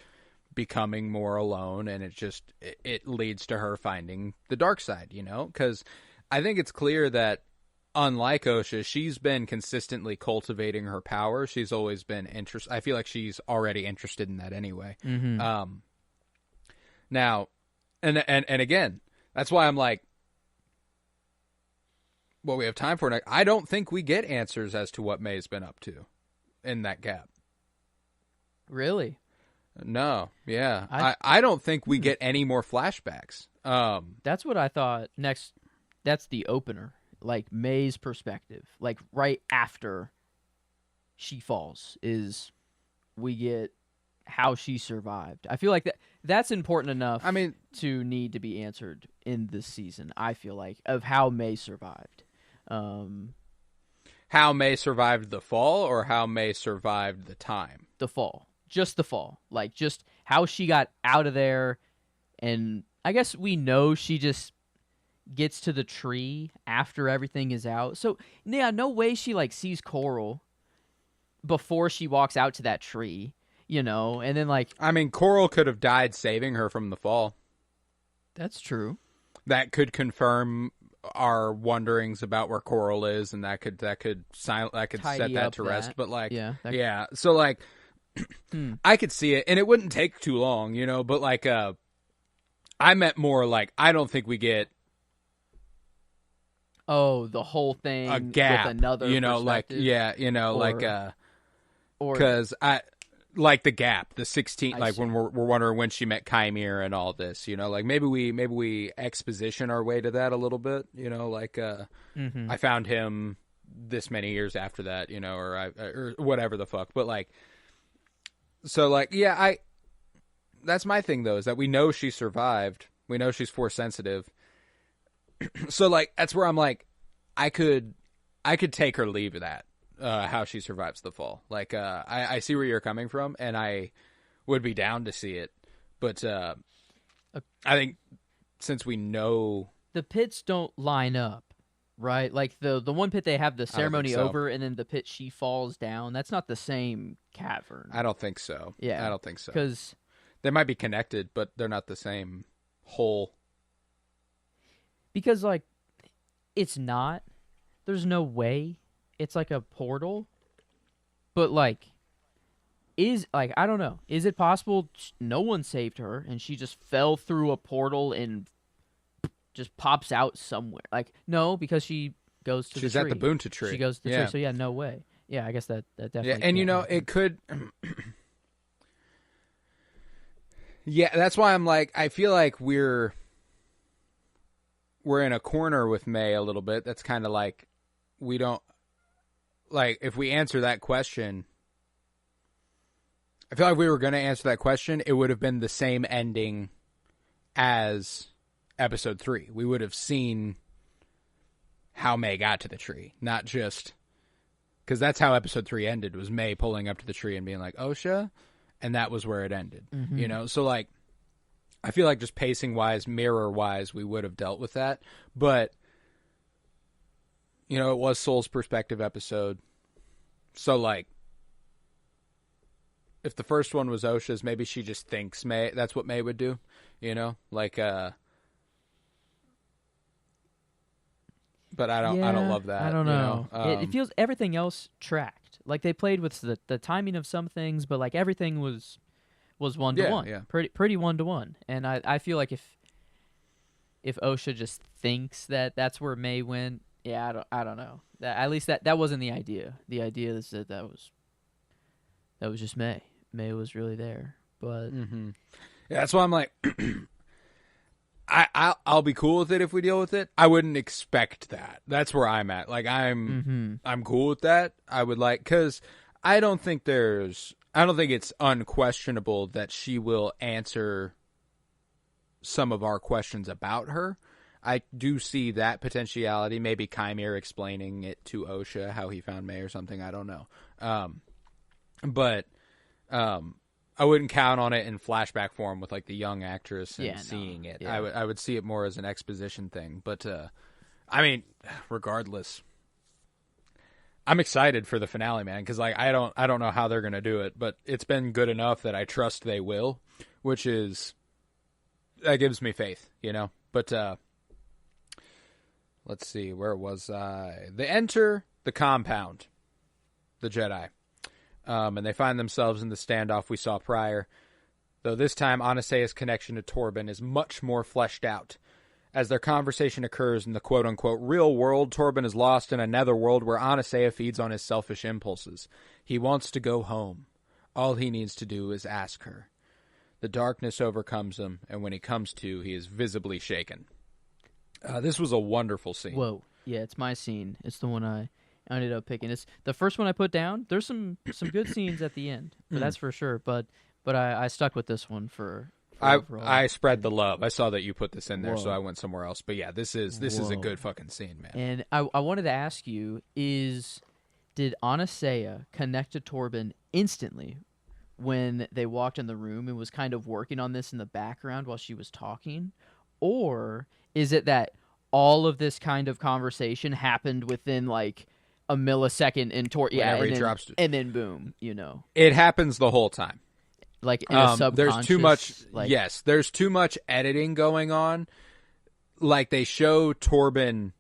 becoming more alone, and it leads to her finding the dark side, you know? Because I think it's clear that, unlike Osha, she's been consistently cultivating her power. She's always been interested. I feel like she's already interested in that anyway. Now, and again, that's why I'm like, what we have time for next. I don't think we get answers as to what May's been up to in that gap. Really? No, yeah. I don't think we get any more flashbacks. That's what I thought next. That's the opener. Like, May's perspective. Like, right after she falls is we get how she survived. I feel like that's important enough I mean, to need to be answered in this season, I feel like, of how May survived. how May survived the fall or how May survived the time? The fall. Just the fall. Like, just how she got out of there. And I guess we know she just gets to the tree after everything is out. So, yeah, no way she, like, sees Coral before she walks out to that tree, you know? And then, like... I mean, Coral could have died saving her from the fall. That's true. That could confirm our wonderings about where Coral is, and that could set that to rest. But like, yeah. So like, I could see it, and it wouldn't take too long, you know. But like, I meant more like I don't think we get the whole thing a gap, with another, you know, like because I. Like the gap, the 16, like when we're wondering when she met Chimere and all this, you know, like maybe we exposition our way to that a little bit, you know, like I found him this many years after that, you know, or whatever the fuck, but like, so like, yeah, that's my thing though, is that we know she survived, we know she's Force sensitive, so like that's where I'm like, I could take or leave that. How she survives the fall. Like, I see where you're coming from, and I would be down to see it. But I think since we know... The pits don't line up, right? Like, the one pit they have the ceremony over, and then the pit she falls down, that's not the same cavern. I don't think so. Yeah. I don't think so. Because... They might be connected, but they're not the same hole. Because, like, it's not. There's no way... It's like a portal, but like, I don't know. Is it possible no one saved her and she just fell through a portal and just pops out somewhere? Like, no, because she goes to She's the tree. at the Boonta tree. She goes to the tree, so yeah, no way. Yeah, I guess that definitely. Yeah, and you know, it could. Yeah, that's why I'm like, I feel like we're in a corner with May a little bit. That's kind of like we don't. Like, if we answer that question, I feel like if we were going to answer that question, it would have been the same ending as episode 3. We would have seen how May got to the tree, not just... Because that's how episode 3 ended, was May pulling up to the tree and being like, Osha, and that was where it ended. Mm-hmm. You know? So, like, I feel like just pacing-wise, mirror-wise, we would have dealt with that. But... You know, it was Soul's perspective episode. So, like, if the first one was Osha's, maybe she just thinks May, that's what May would do. You know? Like, but I don't love that. I don't know. You know? It feels everything else tracked. Like, they played with the timing of some things, but, like, everything was 1-to-1. Yeah. Pretty 1-to-1. And I feel like if Osha just thinks that that's where May went, yeah, I don't know. At least that wasn't the idea. The idea is that was just May. May was really there, but yeah, that's why I'm like, I'll be cool with it if we deal with it. I wouldn't expect that. That's where I'm at. Like I'm cool with that. I would like, because I don't think it's unquestionable that she will answer some of our questions about her. I do see that potentiality. Maybe Chimere explaining it to Osha, how he found May or something. I don't know. But I wouldn't count on it in flashback form with like the young actress and seeing it. Yeah. I would see it more as an exposition thing. But I mean, regardless, I'm excited for the finale, man. Because like I don't know how they're gonna do it, but it's been good enough that I trust they will, which is that gives me faith, you know. But let's see, where was I? They enter the compound, the Jedi, and they find themselves in the standoff we saw prior, though this time Anastaea's connection to Torben is much more fleshed out. As their conversation occurs in the quote-unquote real world, Torben is lost in a netherworld where Anastaea feeds on his selfish impulses. He wants to go home. All he needs to do is ask her. The darkness overcomes him, and when he comes to, he is visibly shaken. This was a wonderful scene. Whoa. Yeah, it's my scene. It's the one I ended up picking. It's the first one I put down. There's some good scenes at the end, but that's for sure. But but I stuck with this one for overall. I spread the love. I saw that you put this in there, Whoa. so I went somewhere else. But yeah, this is a Whoa. good fucking scene, man. And I wanted to ask you, did Anasea connect to Torben instantly when they walked in the room and was kind of working on this in the background while she was talking? Or is it that all of this kind of conversation happened within like a millisecond in and then boom, It happens the whole time. Like in a subconscious. There's too much. Yes, there's too much editing going on. Like they show Torben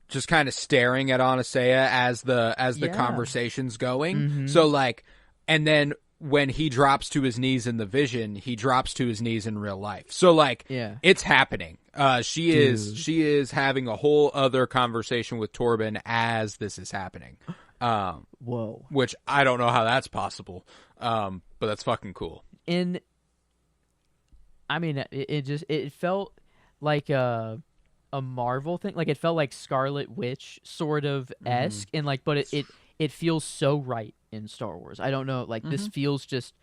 just kind of staring at Anasea as the conversation's going. Mm-hmm. So like, and then when he drops to his knees in the vision, he drops to his knees in real life. So like, it's happening. She is having a whole other conversation with Torben as this is happening. Whoa. Which I don't know how that's possible. But that's fucking cool. I mean, it felt like a Marvel thing. Like it felt like Scarlet Witch sort of esque, and like, but it feels so right in Star Wars. I don't know. Like this feels just.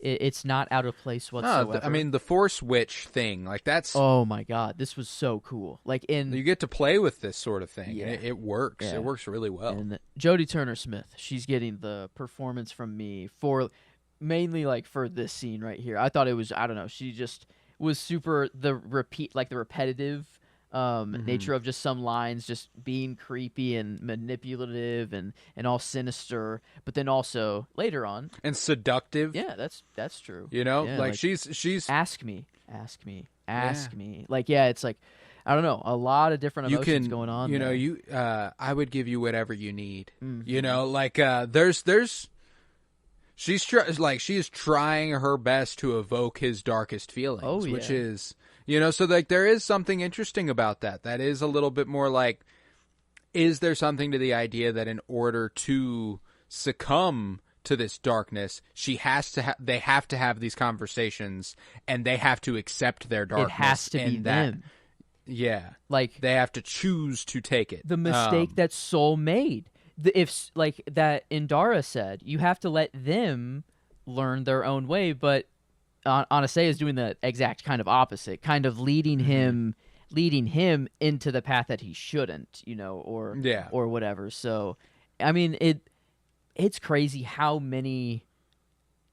It's not out of place whatsoever. No, I mean the Force Witch thing, like that's. Oh my god, this was so cool! Like you get to play with this sort of thing. Yeah. And it works. Yeah. It works really well. And Jodie Turner-Smith, she's getting the performance from me for mainly like for this scene right here. I thought it was, I don't know, she just was super the repetitive nature of just some lines just being creepy and manipulative and all sinister, but then also later on and seductive. Yeah, that's true. Yeah, like she's ask me. Like it's like I don't know, a lot of different emotions going on. I would give you whatever you need. Mm-hmm. Like she's she is trying her best to evoke his darkest feelings, which is. So like there is something interesting about that. That is a little bit more like, is there something to the idea that in order to succumb to this darkness, they have to have these conversations and they have to accept their darkness. It has to be them. Yeah. Like they have to choose to take it. The mistake that Soul made. If like that Indara said, you have to let them learn their own way, but Anasea is doing the exact kind of opposite, kind of leading him into the path that he shouldn't, or whatever. So, I mean, it's crazy how many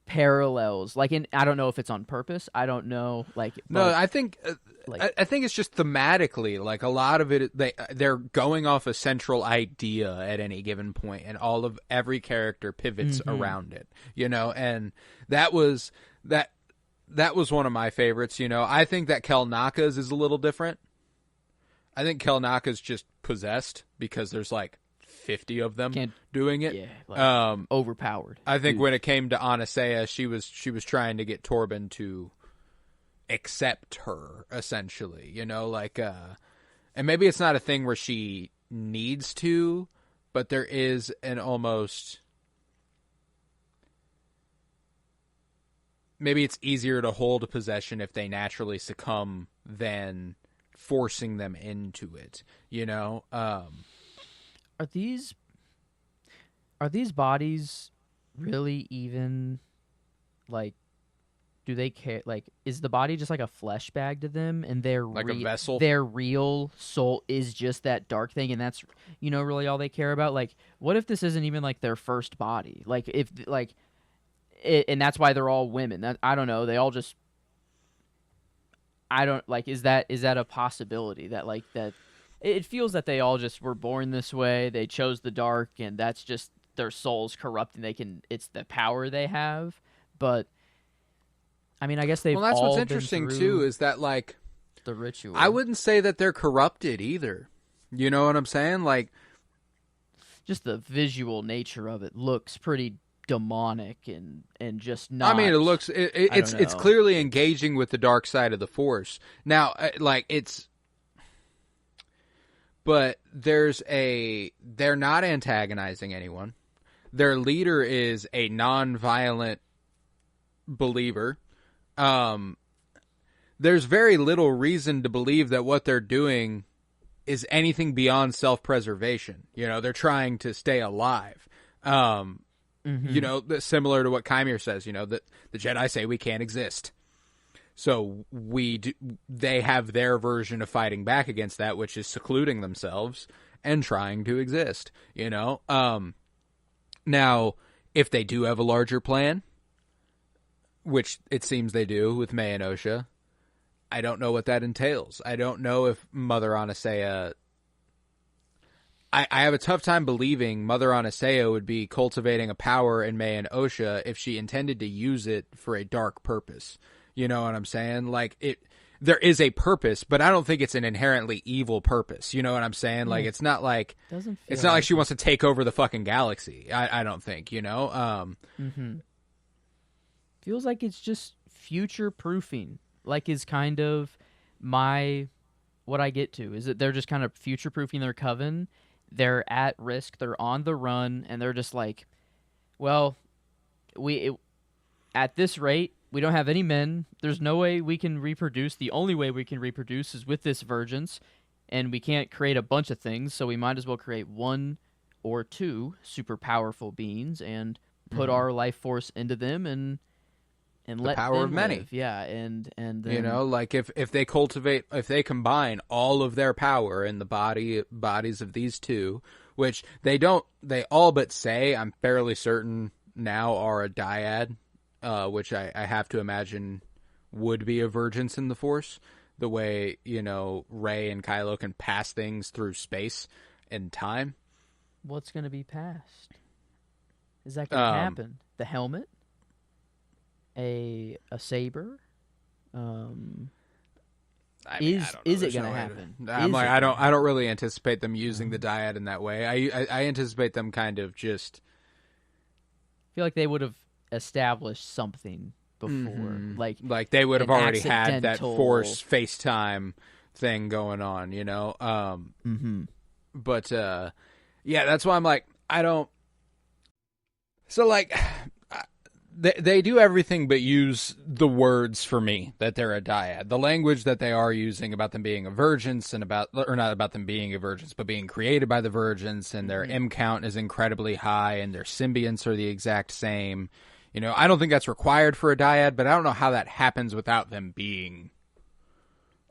parallels. Like, I don't know if it's on purpose. I don't know. No, I think I think it's just thematically. Like a lot of it, they're going off a central idea at any given point, and every character pivots around it. And that was that. That was one of my favorites, I think that Kel Naka's is a little different. I think Kel Naka's just possessed because there's like 50 of them doing it. Yeah, overpowered. I think when it came to Anasea, she was trying to get Torben to accept her, essentially. And maybe it's not a thing where she needs to, but there is an almost... Maybe it's easier to hold a possession if they naturally succumb than forcing them into it, Are these bodies really even, like, do they care? Like, is the body just like a flesh bag to them, and like a vessel? Their real soul is just that dark thing, and that's, really all they care about? Like, what if this isn't even like their first body? Like, if like... and that's why they're all women. I don't know. They all just. I don't like. Is that a possibility that like that? It feels that they all just were born this way. They chose the dark, and that's just their souls corrupt, and it's the power they have. But I mean, I guess they've. Well, that's all what's been interesting through too. Is that like the ritual? I wouldn't say that they're corrupted either. You know what I'm saying? Like, just the visual nature of it looks pretty demonic and just not. I mean, it looks it's clearly engaging with the dark side of the Force. Now, but they're not antagonizing anyone. Their leader is a non-violent believer. There's very little reason to believe that what they're doing is anything beyond self-preservation. They're trying to stay alive. You know, similar to what Kymir says, you know, that the Jedi say we can't exist. So they have their version of fighting back against that, which is secluding themselves and trying to exist, you know? Now, if they do have a larger plan, which it seems they do with May and Osha, I don't know what that entails. I don't know if Mother Anasea... I have a tough time believing Mother Anasea would be cultivating a power in May and Osha if she intended to use it for a dark purpose. You know what I'm saying? Like, there is a purpose, but I don't think it's an inherently evil purpose. You know what I'm saying? Like, it's not like she wants to take over the fucking galaxy. I don't think, you know? Feels like it's just future proofing. Like, is kind of what I get to is that they're just kind of future proofing their coven. They're at risk. They're on the run, and they're just like, well, at this rate, we don't have any men. There's no way we can reproduce. The only way we can reproduce is with this virgins, and we can't create a bunch of things, so we might as well create one or two super powerful beings and put our life force into them and let power them of many. live. Yeah, and then, you know, like if they combine all of their power in the bodies of these two, which they all but say, I'm fairly certain now, are a dyad, which I have to imagine would be a vergence in the Force, the way, you know, Rey and Kylo can pass things through space and time. What's going to be passed? Is that going to happen? The helmet? A saber? Is it going to happen? I don't really anticipate them using the dyad in that way. I anticipate them kind of just... I feel like they would have established something before. Like they would have already had that Force FaceTime thing going on, you know? But, yeah, that's why I'm like, I don't... So, like... They do everything but use the words for me that they're a dyad. The language that they are using about them being a virgins and not about them being a virgins, but being created by the virgins, and their M count is incredibly high, and their symbionts are the exact same. You know, I don't think that's required for a dyad, but I don't know how that happens without them being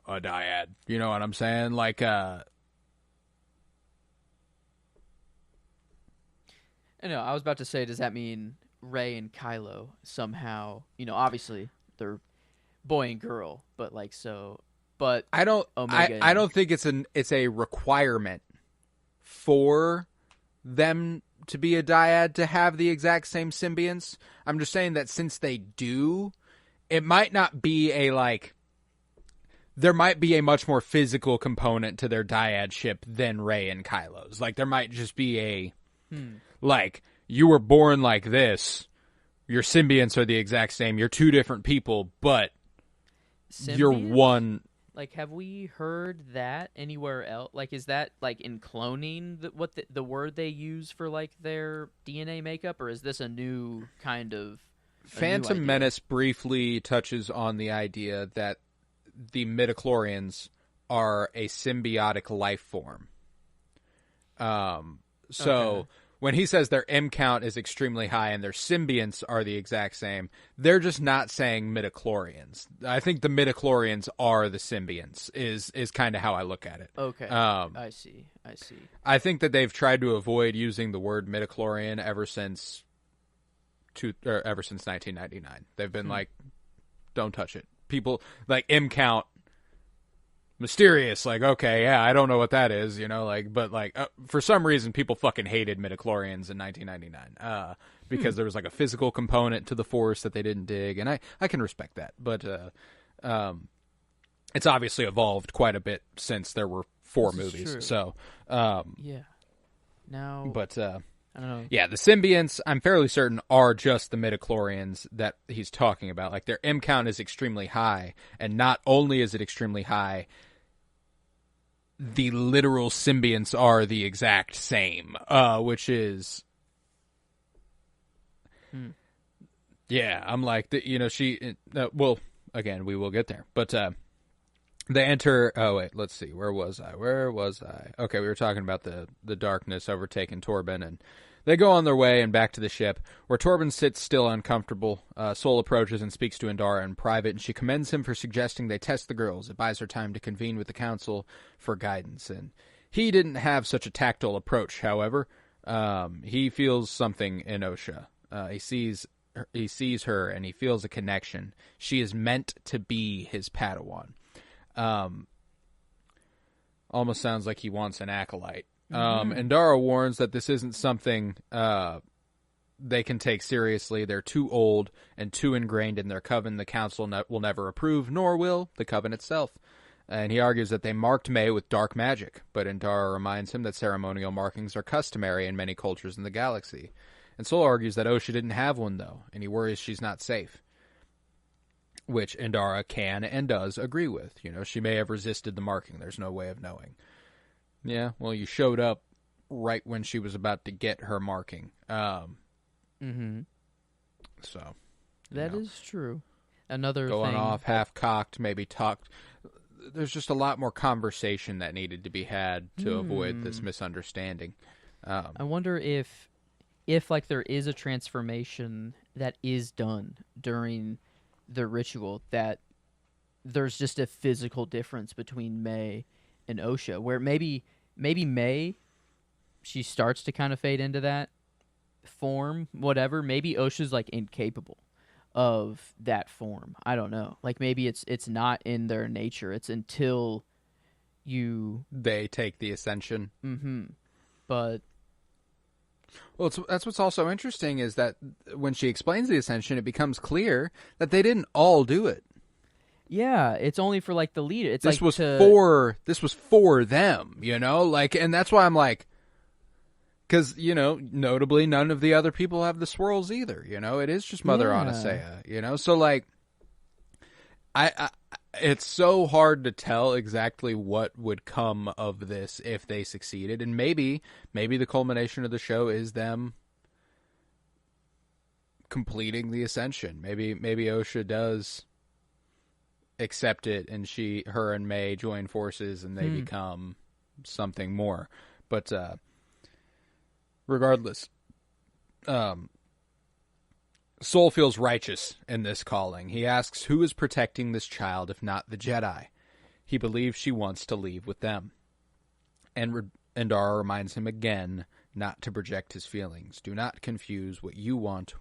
a dyad. You know what I'm saying? Like, I know. I was about to say, does that mean Rey and Kylo somehow, you know, obviously they're boy and girl, but like, so, but I don't think it's a requirement for them to be a dyad to have the exact same symbionts. I'm just saying that since they do, it might not be there might be a much more physical component to their dyadship than Rey and Kylo's. Like, there might just be like, you were born like this, your symbionts are the exact same, you're two different people, but symbionts? You're one. Like, have we heard that anywhere else? Like, is that, like, in cloning, the word they use for, like, their DNA makeup, or is this a new kind of... Phantom Menace briefly touches on the idea that the midichlorians are a symbiotic life form. So... When he says their M count is extremely high and their symbionts are the exact same, they're just not saying midichlorians. I think the midichlorians are the symbionts, is kind of how I look at it. Okay, I see. I think that they've tried to avoid using the word midichlorian ever since 1999. They've been like, don't touch it. People, like, M count, mysterious, like, okay, yeah, I don't know what that is, you know, like, but like, for some reason people fucking hated midichlorians in 1999 because there was like a physical component to the Force that they didn't dig, and I can respect that, but it's obviously evolved quite a bit since there were 4 movies. True. So yeah, now, but I don't know. Yeah, the symbionts, I'm fairly certain, are just the midichlorians that he's talking about. Like, their M count is extremely high, and not only is it extremely high, the literal symbionts are the exact same, which is... Yeah, I'm like, you know, well, again, we will get there, but they enter... Oh, wait, let's see, where was I? Okay, we were talking about the darkness overtaking Torben, and They go on their way and back to the ship, where Torben sits still uncomfortable. Sol approaches and speaks to Indara in private, and she commends him for suggesting they test the girls. It buys her time to convene with the council for guidance. And he didn't have such a tactile approach, however. He feels something in Osha. He sees her, and he feels a connection. She is meant to be his Padawan. Almost sounds like he wants an acolyte. Indara warns that this isn't something they can take seriously. They're too old and too ingrained in their coven. The council will never approve, nor will the coven itself. And he argues that they marked May with dark magic, but Indara reminds him that ceremonial markings are customary in many cultures in the galaxy. And Sol argues that Osha didn't have one, though, and he worries she's not safe, which Indara can and does agree with. You know, she may have resisted the marking. There's no way of knowing. Yeah, well, you showed up right when she was about to get her marking. So. That is true. Another going thing off, half-cocked, maybe talked. There's just a lot more conversation that needed to be had to avoid this misunderstanding. I wonder if like there is a transformation that is done during the ritual, that there's just a physical difference between May and Osha, where maybe May, she starts to kind of fade into that form, whatever. Maybe Osha's like incapable of that form. I don't know. Like maybe it's not in their nature. It's until they take the ascension. But well, that's what's also interesting is that when she explains the ascension, it becomes clear that they didn't all do it. Yeah, it's only for like the leader. It's this like was for them, you know, like, and that's why I'm like, because you know, notably, none of the other people have the swirls either. You know, it is just Mother Anastasia. You know, so like, I it's so hard to tell exactly what would come of this if they succeeded, and maybe the culmination of the show is them completing the ascension. Maybe Osha does accept it, and her and May join forces, and they become something more. But regardless, Sol feels righteous in this calling. He asks who is protecting this child if not the Jedi. He believes she wants to leave with them. And Indara reminds him again not to project his feelings. Do not confuse what you want,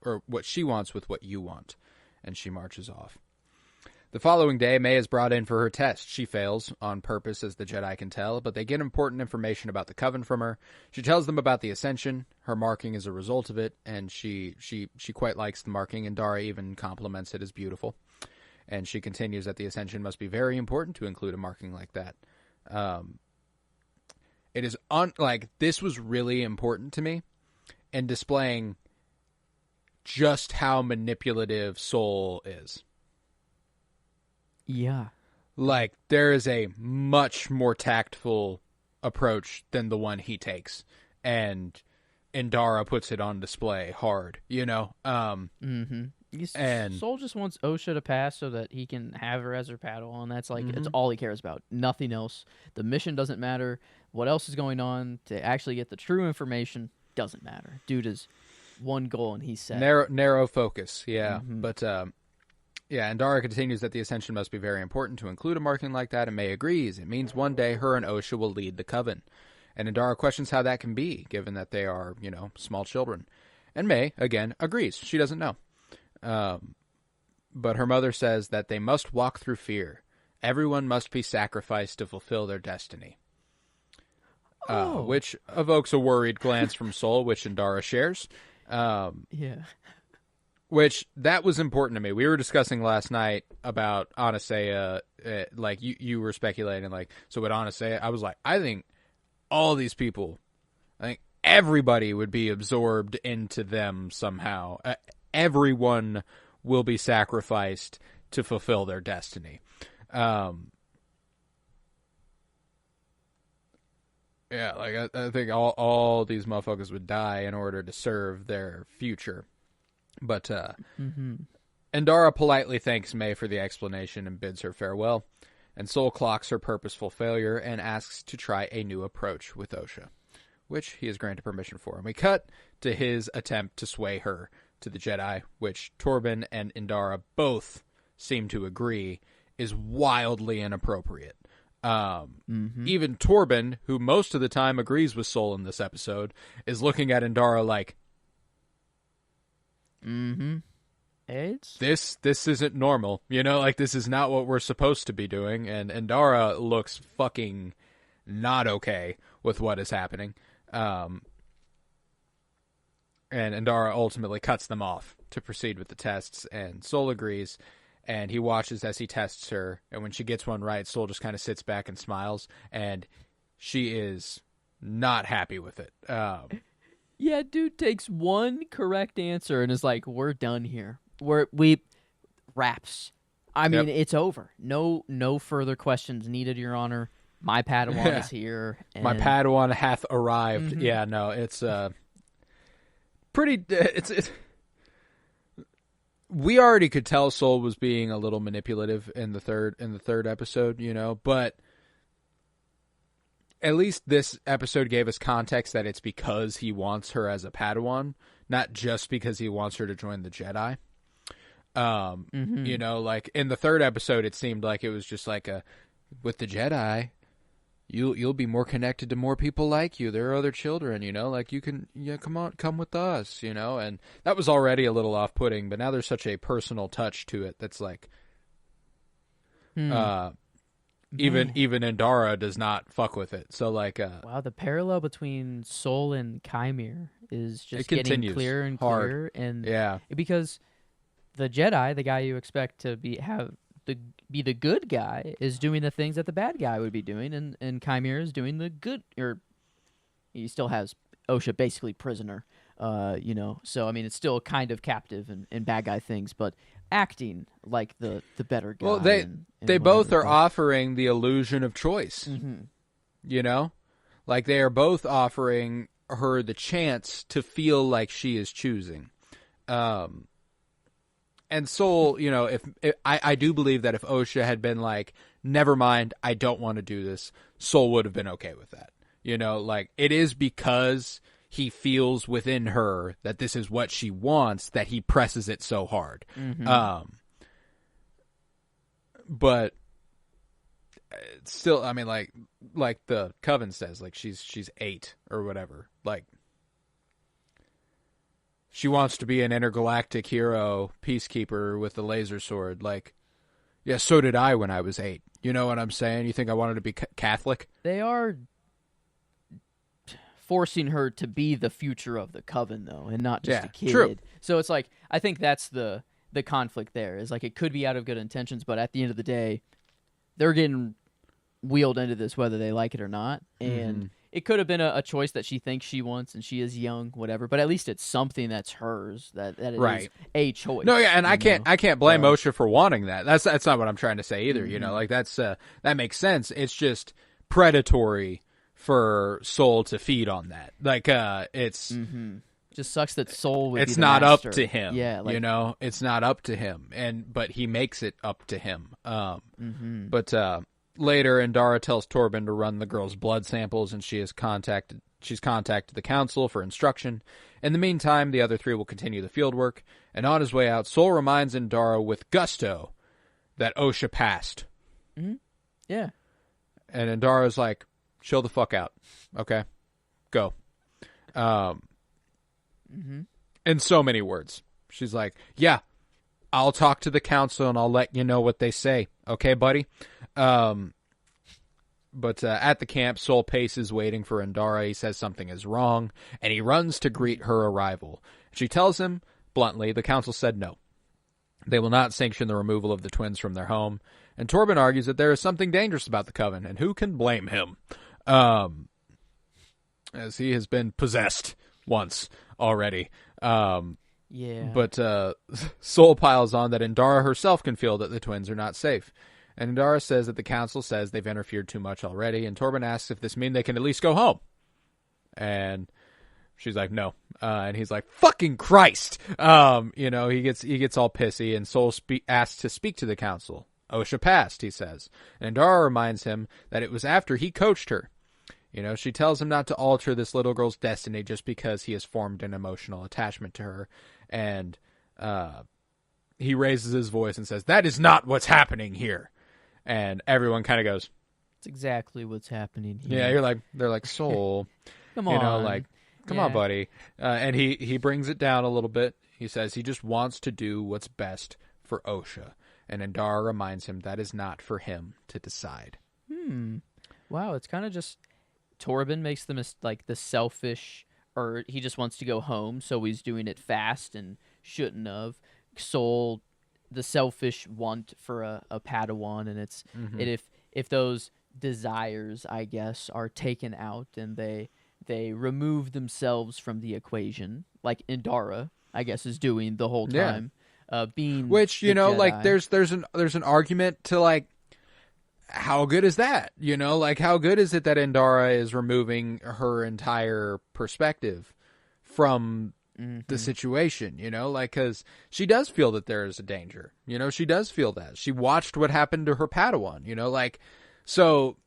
or what she wants, with what you want. And she marches off. The following day, May is brought in for her test. She fails, on purpose as the Jedi can tell, but they get important information about the Coven from her. She tells them about the Ascension. Her marking is a result of it, and she quite likes the marking, and Indara even compliments it as beautiful. And she continues that the Ascension must be very important to include a marking like that. It is, this was really important to me, and displaying just how manipulative Sol is. Yeah. Like, there is a much more tactful approach than the one he takes. And Indara puts it on display hard, you know? And Sol just wants Osha to pass so that he can have her as her Padawan, and that's like, it's all he cares about. Nothing else. The mission doesn't matter. What else is going on to actually get the true information doesn't matter. Dude is one goal, and he's set. Narrow focus, yeah. But, yeah, and Indara continues that the Ascension must be very important to include a marking like that, and May agrees. It means one day her and Osha will lead the Coven. And Indara questions how that can be, given that they are, you know, small children. And May, again, agrees. She doesn't know. But her mother says that they must walk through fear. Everyone must be sacrificed to fulfill their destiny. Which evokes a worried glance from Sol, which Indara shares. Yeah. Which, that was important to me. We were discussing last night about Anastasia, like, you were speculating, like, so with Anastasia, I was like, I think all these people, I think everybody would be absorbed into them somehow. Everyone will be sacrificed to fulfill their destiny. Yeah, like, I think all these motherfuckers would die in order to serve their future. But Indara politely thanks May for the explanation and bids her farewell. And Sol clocks her purposeful failure and asks to try a new approach with Osha, which he is granted permission for. And we cut to his attempt to sway her to the Jedi, which Torben and Indara both seem to agree is wildly inappropriate. Even Torben, who most of the time agrees with Sol in this episode, is looking at Indara like, this isn't normal. You know, like, this is not what we're supposed to be doing. And Indara looks fucking not okay with what is happening. And Indara ultimately cuts them off to proceed with the tests, and Sol agrees, and he watches as he tests her, and when she gets one right, Sol just kind of sits back and smiles, and she is not happy with it. Yeah, dude takes one correct answer and is like, we're done here. We wraps. I mean, It's over. No further questions needed, Your Honor. My Padawan is here. And... My Padawan hath arrived. Yeah, no, it's pretty. It's. We already could tell Sol was being a little manipulative in the third episode, you know, but at least this episode gave us context that it's because he wants her as a Padawan, not just because he wants her to join the Jedi. You know, like in the third episode, it seemed like it was just like with the Jedi, you'll be more connected to more people like you. There are other children, you know, like you can, come with us, you know, and that was already a little off-putting, but now there's such a personal touch to it that's like, even Indara does not fuck with it. So like, wow, the parallel between Sol and Chimere is just getting clearer and clearer, and because the Jedi, the guy you expect to be the good guy, is doing the things that the bad guy would be doing, and Chimere is doing the good, or he still has Osha basically prisoner, you know, so I mean it's still kind of captive in bad guy things, but acting like the better guy. Well, they both are offering the illusion of choice, you know, like they are both offering her the chance to feel like she is choosing. And Sol, you know, if I do believe that if Osha had been like, never mind, I don't want to do this, Sol would have been okay with that. You know, like, it is because he feels within her that this is what she wants that he presses it so hard. But still, I mean, like the Coven says, like, she's 8 or whatever. Like, she wants to be an intergalactic hero, peacekeeper with the laser sword. Like, yeah, so did I when I was 8. You know what I'm saying? You think I wanted to be Catholic? They are forcing her to be the future of the Coven, though, and not just a kid. True. So it's like, I think that's the conflict there. Is like, it could be out of good intentions, but at the end of the day, they're getting wheeled into this whether they like it or not. And it could have been a choice that she thinks she wants, and she is young, whatever. But at least it's something that's hers. That it is a choice. No, yeah, and I can't blame Osha for wanting that. That's not what I'm trying to say either. You know, like that makes sense. It's just predatory for Sol to feed on that. Like, it's just sucks that Sol would. It's be the not master. up to him. Yeah, like, you know, it's not up to him, but he makes it up to him. But later, Indara tells Torben to run the girl's blood samples, and she's contacted the council for instruction. In the meantime, the other three will continue the field work, and on his way out, Sol reminds Indara with gusto that Osha passed. Yeah. And Indara's like, chill the fuck out. Okay? Go. In so many words. She's like, yeah, I'll talk to the council and I'll let you know what they say. Okay, buddy? But at the camp, Sol paces waiting for Indara. He says something is wrong, and he runs to greet her arrival. She tells him, bluntly, the council said no. They will not sanction the removal of the twins from their home, and Torben argues that there is something dangerous about the Coven, and who can blame him? As he has been possessed once already. Yeah. But Sol piles on that Indara herself can feel that the twins are not safe. And Indara says that the council says they've interfered too much already, and Torben asks if this means they can at least go home. And she's like, no. And he's like, fucking Christ! You know, he gets all pissy, and Sol asks to speak to the council. Osha passed, he says. And Indara reminds him that it was after he coached her. You know, she tells him not to alter this little girl's destiny just because he has formed an emotional attachment to her. And he raises his voice and says, "That is not what's happening here." And everyone kind of goes, It's exactly what's happening here. yeah, they're like, Soul. Come on. You know, like, come on, buddy. And he brings it down a little bit. He says he just wants to do what's best for Osha. And Endara reminds him that is not for him to decide. Wow, it's kind of just Torben makes the selfish, or he just wants to go home, so he's doing it fast and shouldn't have. Soul, the selfish want for a Padawan, and it's if those desires, I guess, are taken out and they remove themselves from the equation, like Endara, I guess, is doing the whole time. Being which, you know, Jedi. like there's an argument to, like, how good is that? You know, like, how good is it that Endara is removing her entire perspective from the situation, you know, like, because she does feel that there is a danger, you know, she does feel that. She watched what happened to her Padawan, you know, like, so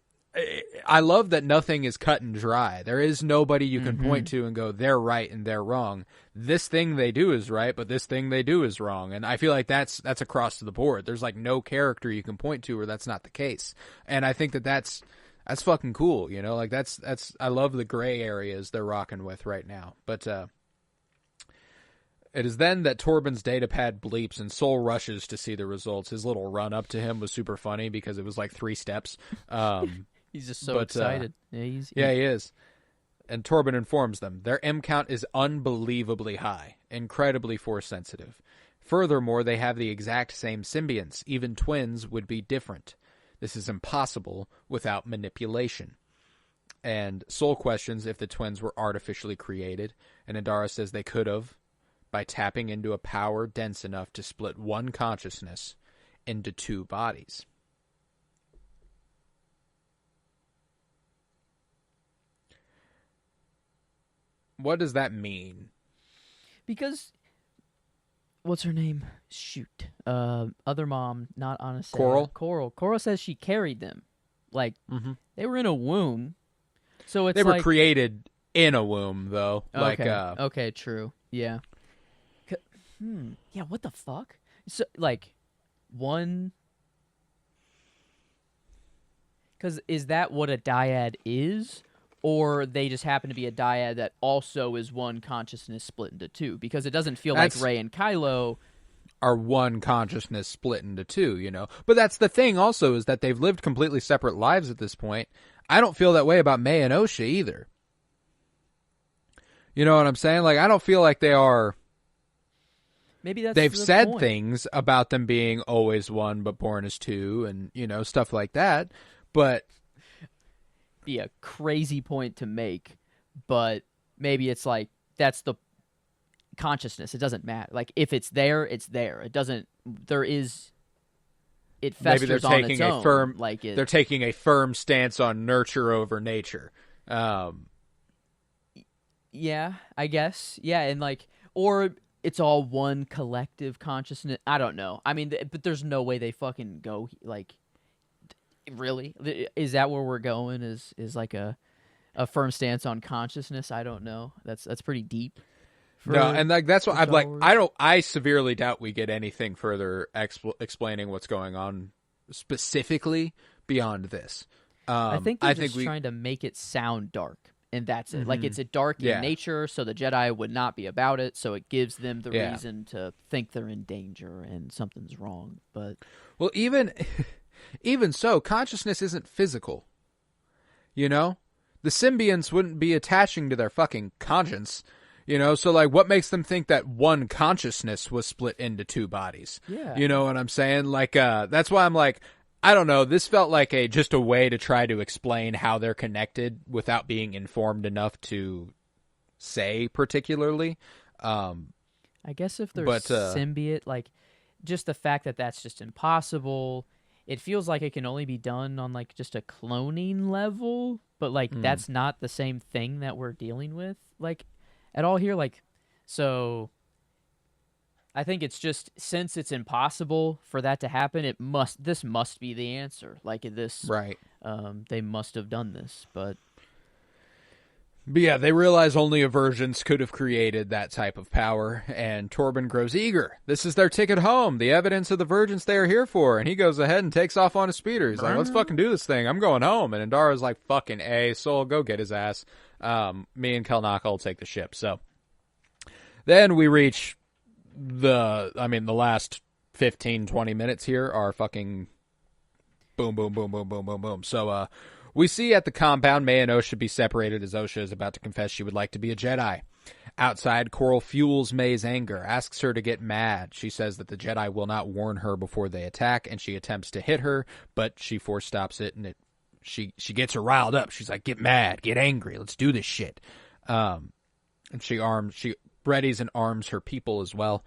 I love that nothing is cut and dry. There is nobody you can point to and go, they're right and they're wrong. This thing they do is right, but this thing they do is wrong. And I feel like that's across the board. There's like no character you can point to where that's not the case. And I think that's fucking cool, you know, like that's I love the gray areas they're rocking with right now. But it is then that Torben's datapad bleeps and Soul rushes to see the results. His little run up to him was super funny because it was like 3 steps. He's just so excited. He is. And Torben informs them their M count is unbelievably high, incredibly force sensitive. Furthermore, they have the exact same symbionts. Even twins would be different. This is impossible without manipulation. And Soul questions if the twins were artificially created, and Endara says they could have, by tapping into a power dense enough to split one consciousness into 2 bodies. What does that mean? Because, what's her name? Shoot. Other mom, not Anna. Coral? Coral says she carried them. Like, they were in a womb. So it's They were created in a womb, though. Okay, like, okay, true. Yeah. Yeah, what the fuck? So, like, one... Because is that what a dyad is? Or they just happen to be a dyad that also is one consciousness split into 2? Because it doesn't feel like Rey and Kylo are one consciousness split into 2, you know? But that's the thing also, is that they've lived completely separate lives at this point. I don't feel that way about May and Osha either. You know what I'm saying? Like, I don't feel like they are... Maybe that's They've said point. Things about them being always one but born as 2 and, you know, stuff like that. But... be a crazy point to make, but maybe it's like that's the consciousness. It doesn't matter. Like, if it's there, it's there. It doesn't. There is. It festers maybe they're on taking its a own. firm. Like they're taking a firm stance on nurture over nature. Yeah, I guess. Yeah, and like, or it's all one collective consciousness. I don't know. I mean, but there's no way they fucking go like. Really? Is that where we're going? Is like a firm stance on consciousness? I don't know. That's pretty deep. No, and like that's what I'm like. I severely doubt we get anything further explaining what's going on specifically beyond this. I think they're just trying to make it sound dark, and that's it. Like, it's a dark in nature, so the Jedi would not be about it. So it gives them the reason to think they're in danger and something's wrong. But well, even so, consciousness isn't physical. You know? The symbionts wouldn't be attaching to their fucking conscience. You know? So, like, what makes them think that one consciousness was split into 2 bodies? Yeah. You know what I'm saying? Like, that's why I'm like, I don't know. This felt like just a way to try to explain how they're connected without being informed enough to say particularly. I guess if they're symbiote, like, just the fact that that's just impossible... It feels like it can only be done on, like, just a cloning level, but, like, that's not the same thing that we're dealing with, like, at all here. Like, so I think it's just, since it's impossible for that to happen, this must be the answer. Like, this, right. They must have done this, but But yeah, they realize only aversions could have created that type of power, and Torben grows eager. This is their ticket home, the evidence of the virgins they are here for, and he goes ahead and takes off on a speeder. He's like, let's fucking do this thing. I'm going home. And Indara's like, fucking A, Soul, go get his ass. Me and Kelnaka will take the ship. So then we reach the last 15, 20 minutes here are fucking boom, boom, boom, boom, boom, boom, boom. So, we see at the compound May and Osha be separated as Osha is about to confess she would like to be a Jedi. Outside, Coral fuels May's anger, asks her to get mad. She says that the Jedi will not warn her before they attack, and she attempts to hit her, but she force stops it, and she gets her riled up. She's like, get mad, get angry, let's do this shit. And she readies and arms her people as well,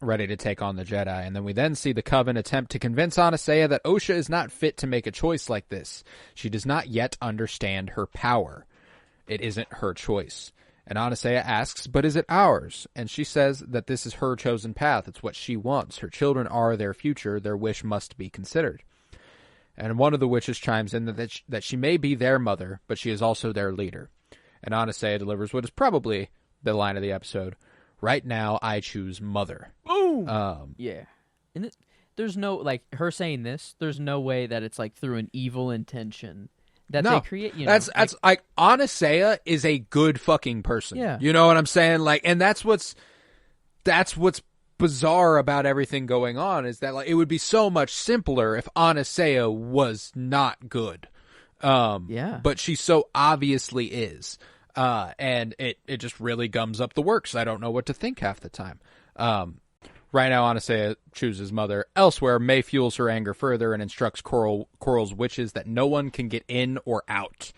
ready to take on the Jedi. And then we see the Coven attempt to convince Anastasia that Osha is not fit to make a choice like this. She does not yet understand her power. It isn't her choice. And Anastasia asks, but is it ours? And she says that this is her chosen path. It's what she wants. Her children are their future. Their wish must be considered. And one of the witches chimes in that she may be their mother, but she is also their leader. And Anastasia delivers what is probably the line of the episode. Right now, I choose mother. Boom! Yeah. And there's no, like, her saying this, there's no way that it's, like, through an evil intention that they create, you know. That's like Anastasia is a good fucking person. Yeah. You know what I'm saying? Like, and that's what's bizarre about everything going on is that, like, it would be so much simpler if Anastasia was not good. Yeah. But she so obviously is. And it just really gums up the works. I don't know what to think half the time. Right now, Anastasia chooses mother. Elsewhere, May fuels her anger further and instructs Coral's witches that no one can get in or out.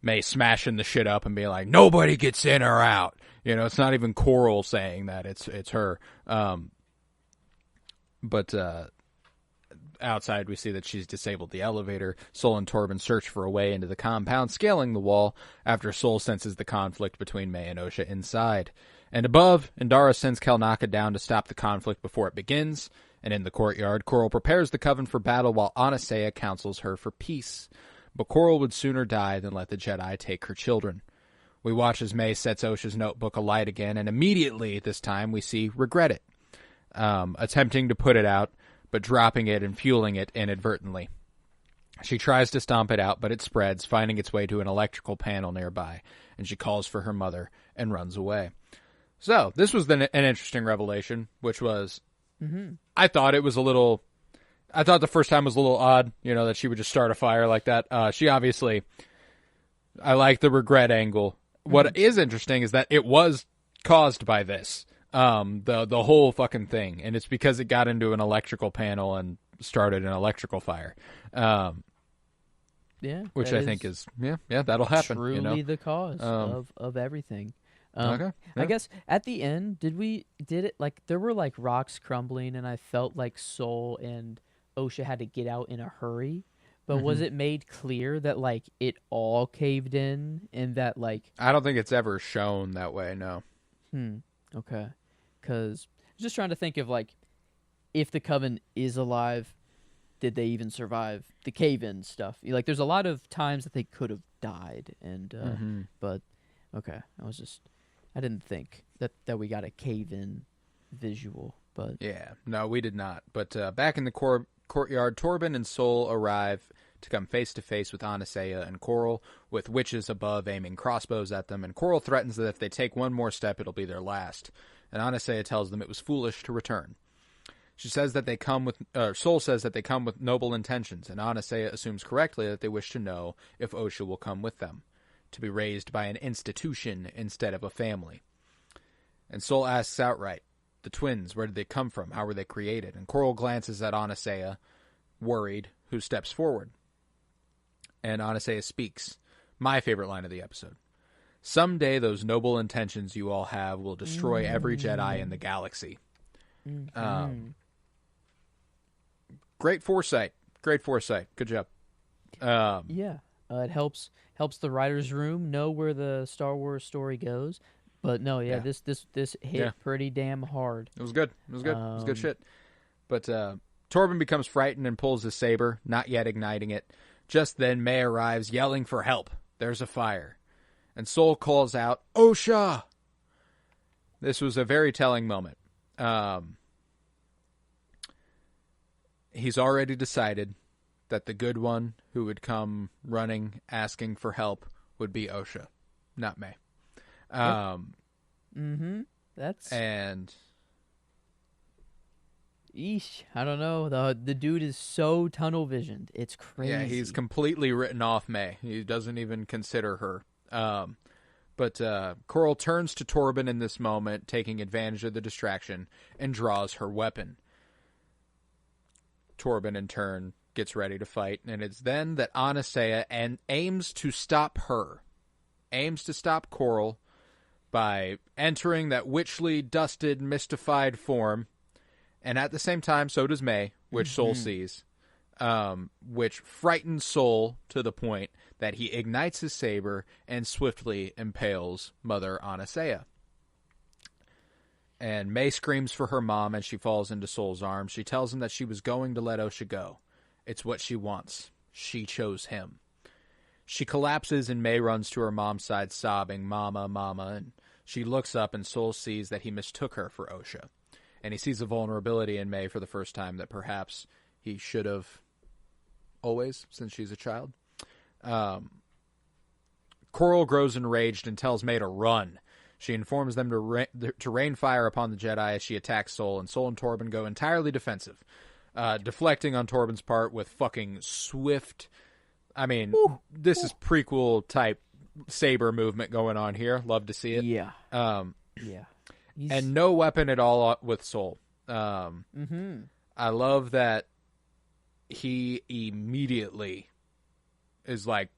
May smashing the shit up and be like, nobody gets in or out. You know, it's not even Coral saying that. It's her. But outside, we see that she's disabled the elevator. Sol and Torben search for a way into the compound, scaling the wall after Sol senses the conflict between May and Osha inside. And above, Indara sends Kelnaka down to stop the conflict before it begins. And in the courtyard, Coral prepares the Coven for battle while Anastasia counsels her for peace. But Coral would sooner die than let the Jedi take her children. We watch as May sets Osha's notebook alight again, and immediately, this time, we see regret it. Attempting to put it out, but dropping it and fueling it inadvertently. She tries to stomp it out, but it spreads, finding its way to an electrical panel nearby, and she calls for her mother and runs away. So, this was an interesting revelation, which was, I thought the first time was a little odd, you know, that she would just start a fire like that. She obviously, I like the regret angle. What is interesting is that it was caused by this. The whole fucking thing, and it's because it got into an electrical panel and started an electrical fire. Which I think is that'll happen. Truly, you know? the cause of everything. Okay. Yeah. I guess at the end, did it like there were like rocks crumbling, and I felt like Sol and Osha had to get out in a hurry. But was it made clear that like it all caved in, and that like I don't think it's ever shown that way. No. Okay. Because I was just trying to think of, like, if the Coven is alive, did they even survive the cave-in stuff? Like, there's a lot of times that they could have died, and but, okay. I didn't think that we got a cave-in visual, but... Yeah, no, we did not. But back in the courtyard, Torben and Sol arrive to come face-to-face with Anastasia and Coral, with witches above aiming crossbows at them, and Coral threatens that if they take one more step, it'll be their last. And Anastasia tells them it was foolish to return. She says that Sol says that they come with noble intentions, and Anastasia assumes correctly that they wish to know if Osha will come with them, to be raised by an institution instead of a family. And Sol asks outright, the twins, where did they come from? How were they created? And Coral glances at Anastasia, worried, who steps forward. And Anastasia speaks. My favorite line of the episode. Someday those noble intentions you all have will destroy every Jedi in the galaxy. Great foresight. Great foresight. Good job. It helps the writer's room know where the Star Wars story goes. But no, this hit pretty damn hard. It was good. It was good shit. But Torben becomes frightened and pulls his saber, not yet igniting it. Just then, May arrives, yelling for help. There's a fire. And Soul calls out, "Osha!" This was a very telling moment. He's already decided that the good one who would come running, asking for help, would be Osha, not May. That's... And... Eesh, I don't know. The dude is so tunnel visioned. It's crazy. Yeah, he's completely written off May. He doesn't even consider her. But Coral turns to Torben in this moment, taking advantage of the distraction, and draws her weapon. Torben, in turn, gets ready to fight, and it's then that Anasea aims to stop her. Aims to stop Coral by entering that witchly, dusted, mystified form. And at the same time, so does May, which Soul sees, which frightens Soul to the point that he ignites his saber and swiftly impales Mother Anasea. And May screams for her mom as she falls into Soul's arms. She tells him that she was going to let Osha go. It's what she wants. She chose him. She collapses and May runs to her mom's side sobbing, "Mama, Mama," and she looks up and Soul sees that he mistook her for Osha. And he sees a vulnerability in May for the first time that perhaps he should have always, since she's a child. Coral grows enraged and tells May to run. She informs them to rain fire upon the Jedi as she attacks Soul, and Soul and Torben go entirely defensive, deflecting on Torben's part with fucking swift... I mean, this is prequel-type saber movement going on here. Love to see it. Yeah. Yeah. And no weapon at all with Soul. I love that he immediately is like,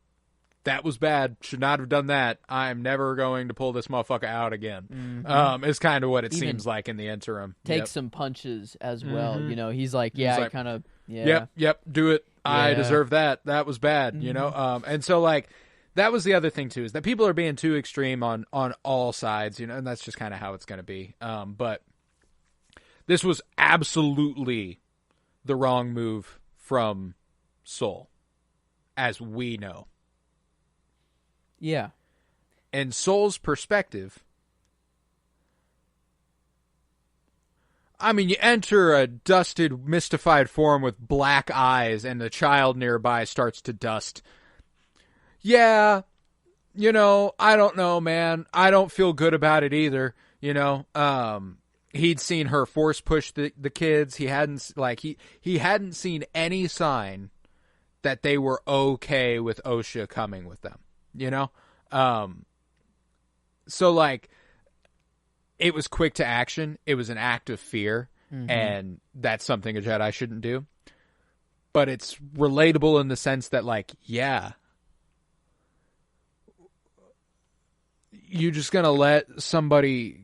"That was bad. Should not have done that. I'm never going to pull this motherfucker out again." Is kind of what it seems like in the interim. Take some punches as well. You know, he's like, yeah, I kind of, Yep, do it. Yeah. I deserve that. That was bad, you know? And so, like, that was the other thing, too, is that people are being too extreme on all sides, you know, and that's just kind of how it's going to be. But this was absolutely the wrong move from Soul, as we know. Yeah. In Soul's perspective, I mean, you enter a dusted, mystified form with black eyes and the child nearby starts to dust. Yeah, you know, I don't know, man. I don't feel good about it either, you know. He'd seen her force push the kids. He hadn't, like, he hadn't seen any sign that they were okay with Osha coming with them, you know. So, like, it was quick to action. It was an act of fear, and that's something a Jedi shouldn't do. But it's relatable in the sense that, like, yeah, you just gonna let somebody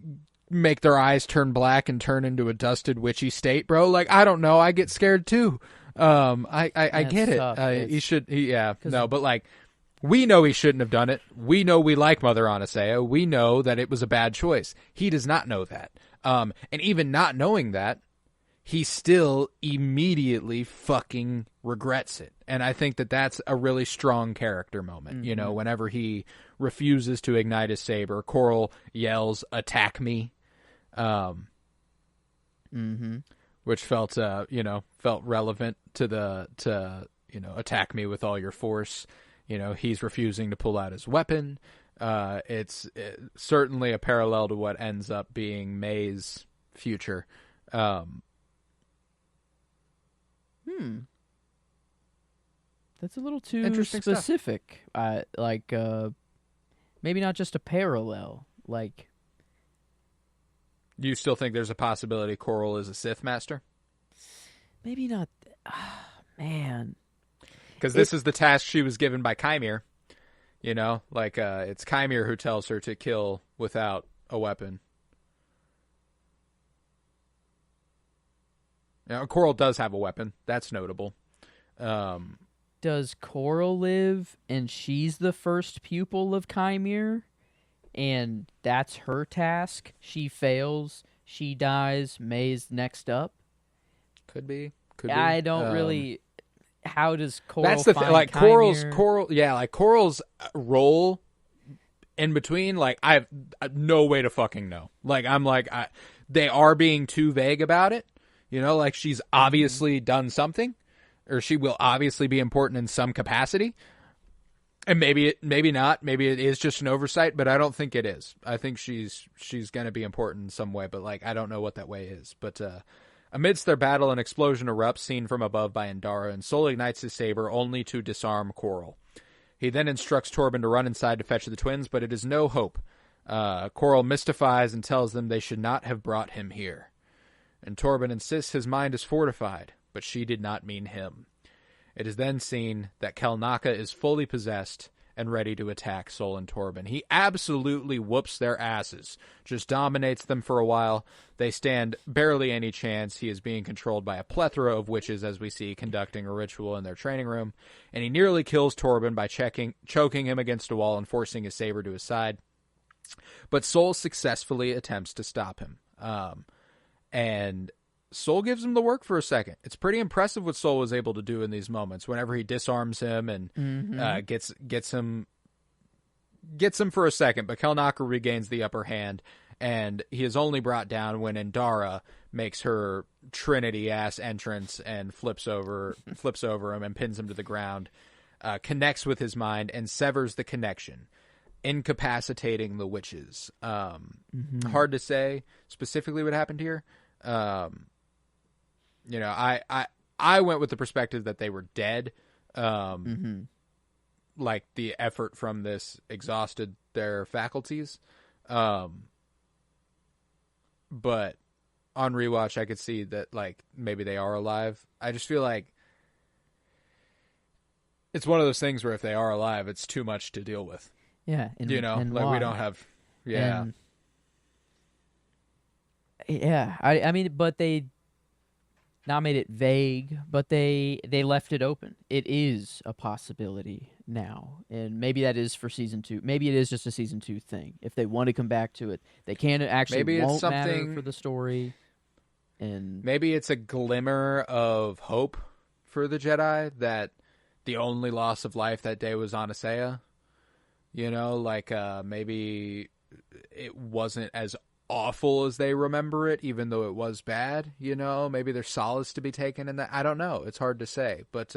make their eyes turn black and turn into a dusted witchy state, bro? Like, I don't know. I get scared too. I get it. He should. But like, we know he shouldn't have done it. We know we like Mother Anasea. We know that it was a bad choice. He does not know that. And even not knowing that, he still immediately fucking regrets it. And I think that that's a really strong character moment. You know, whenever he refuses to ignite his saber, Coral yells, "Attack me." Which felt, felt relevant to attack me with all your force. You know, he's refusing to pull out his weapon. It's certainly a parallel to what ends up being May's future. That's a little too specific. Maybe not just a parallel. Like, do you still think there's a possibility Coral is a Sith master? Maybe not. Man. Because this is the task she was given by Kymir. You know, like, it's Kymir who tells her to kill without a weapon. Now, Coral does have a weapon. That's notable. Does Coral live and she's the first pupil of Kymir? And that's her task? She fails, she dies, May's next up? Could be. I don't really... how does Coral That's the thing. find Like Kymir? Coral's role in between. Like I have no way to fucking know. Like I'm like they are being too vague about it. You know, like she's obviously done something, or she will obviously be important in some capacity. And maybe not. Maybe it is just an oversight, but I don't think it is. I think she's going to be important in some way, but like I don't know what that way is. But amidst their battle, an explosion erupts, seen from above by Endara, and Sol ignites his saber only to disarm Coral. He then instructs Torben to run inside to fetch the twins, but it is no hope. Coral mystifies and tells them they should not have brought him here. And Torben insists his mind is fortified, but she did not mean him. It is then seen that Kelnaka is fully possessed and ready to attack Sol and Torben. He absolutely whoops their asses, just dominates them for a while. They stand barely any chance. He is being controlled by a plethora of witches, as we see, conducting a ritual in their training room. And he nearly kills Torben by choking him against a wall and forcing his saber to his side. But Sol successfully attempts to stop him. And Sol gives him the work for a second. It's pretty impressive what Sol was able to do in these moments. Whenever he disarms him and gets him for a second, but Kelnaka regains the upper hand, and he is only brought down when Endara makes her Trinity ass entrance and flips over him and pins him to the ground, connects with his mind and severs the connection, incapacitating the witches. Hard to say specifically what happened here. You know, I went with the perspective that they were dead. Like the effort from this exhausted their faculties. But on rewatch, I could see that like maybe they are alive. I just feel like it's one of those things where if they are alive, it's too much to deal with. Yeah, you know, like why? we don't have. Yeah. I mean, but they not made it vague, but they left it open. It is a possibility now, and maybe that is for season 2. Maybe it is just a season 2 thing. If they want to come back to it, they can. Actually, maybe won't it's something matter for the story, and maybe it's a glimmer of hope for the Jedi that the only loss of life that day was on Asaya. You know, like maybe it wasn't as awful as they remember it, even though it was bad. You know, maybe there's solace to be taken in that. I don't know. It's hard to say, but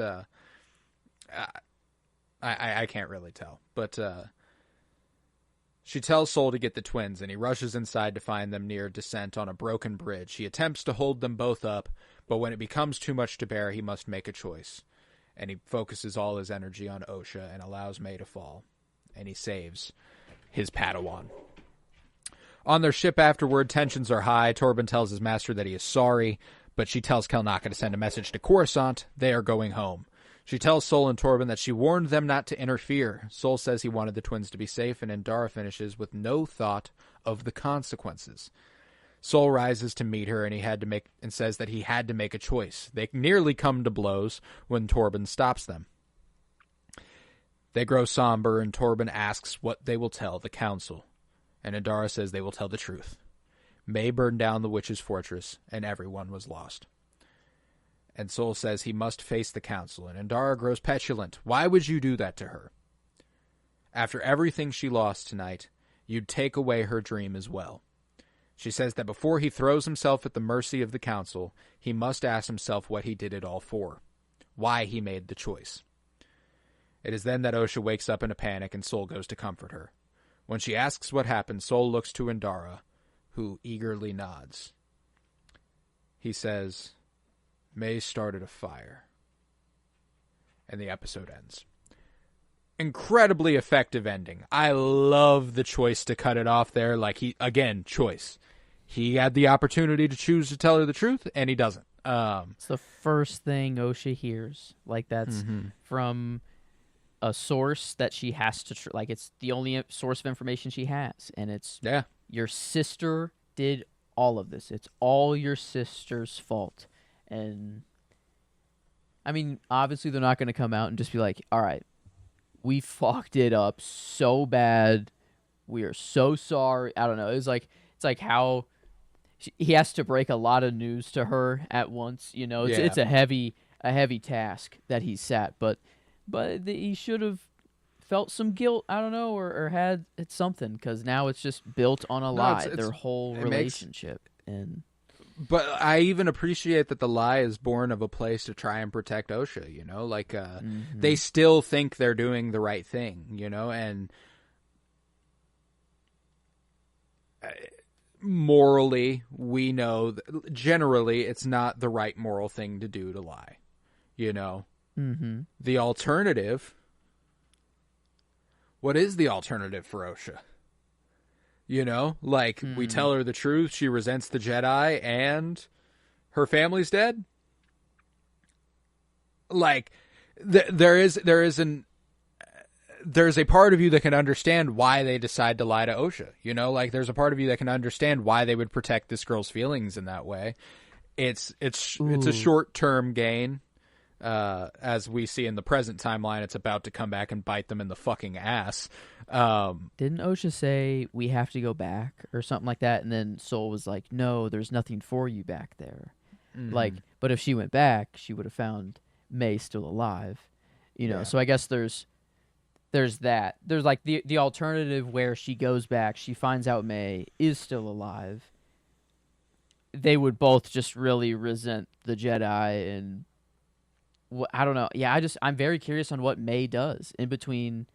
I can't really tell. But she tells Sol to get the twins, and he rushes inside to find them near descent on a broken bridge. He attempts to hold them both up, but when it becomes too much to bear, he must make a choice. And he focuses all his energy on Osha and allows May to fall. And he saves his Padawan. On their ship afterward, tensions are high. Torben tells his master that he is sorry, but she tells Kelnaka to send a message to Coruscant. They are going home. She tells Sol and Torben that she warned them not to interfere. Sol says he wanted the twins to be safe, and Endara finishes with no thought of the consequences. Sol rises to meet her, and says that he had to make a choice. They nearly come to blows when Torben stops them. They grow somber, and Torben asks what they will tell the council. And Endara says they will tell the truth. May burned down the witch's fortress, and everyone was lost. And Sol says he must face the council, and Endara grows petulant. Why would you do that to her? After everything she lost tonight, you'd take away her dream as well. She says that before he throws himself at the mercy of the council, he must ask himself what he did it all for. Why he made the choice. It is then that Osha wakes up in a panic, and Sol goes to comfort her. When she asks what happened, Sol looks to Endara, who eagerly nods. He says, May started a fire. And the episode ends. Incredibly effective ending. I love the choice to cut it off there. Like, choice. He had the opportunity to choose to tell her the truth, and he doesn't. It's the first thing Osha hears. Like, that's from a source that she has to like it's the only source of information she has, and it's your sister did all of this. It's all your sister's fault. And I mean, obviously they're not going to come out and just be like, all right, we fucked it up so bad, we are so sorry. I don't know. It's like how he has to break a lot of news to her at once, you know. It's a heavy a heavy task that he sat, but he should have felt some guilt, I don't know, or had it's something, because now it's just built on a No, lie, their whole it makes. relationship. And But I even appreciate that the lie is born of a place to try and protect OSHA, you know? Like, they still think they're doing the right thing, you know? And morally, we know that generally it's not the right moral thing to do to lie, you know? The alternative, what is the alternative for OSHA? You know, like, we tell her the truth, she resents the Jedi, and her family's dead? Like, there's a part of you that can understand why they decide to lie to OSHA. You know, like, there's a part of you that can understand why they would protect this girl's feelings in that way. It's a short-term gain. As we see in the present timeline, it's about to come back and bite them in the fucking ass. Didn't OSHA say we have to go back or something like that? And then Soul was like, no, there's nothing for you back there. Like, but if she went back, she would have found May still alive, you know? Yeah. So I guess there's that. There's like the alternative where she goes back, she finds out May is still alive. They would both just really resent the Jedi, and I don't know. Yeah, I'm very curious on what May does in between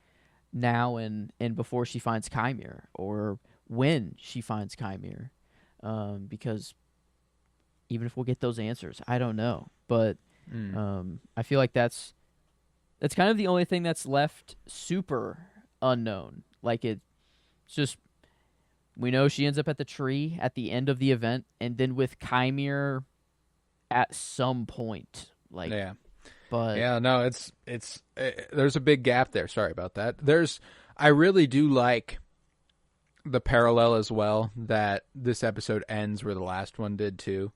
now and before she finds Chimere, or when she finds Chimere, because even if we'll get those answers, I don't know. But I feel like that's kind of the only thing that's left super unknown. Like, it's just, we know she ends up at the tree at the end of the event, and then with Chimere at some point. Like, Yeah. But yeah, no, it's there's a big gap there. Sorry about that. I really do like the parallel as well that this episode ends where the last one did too.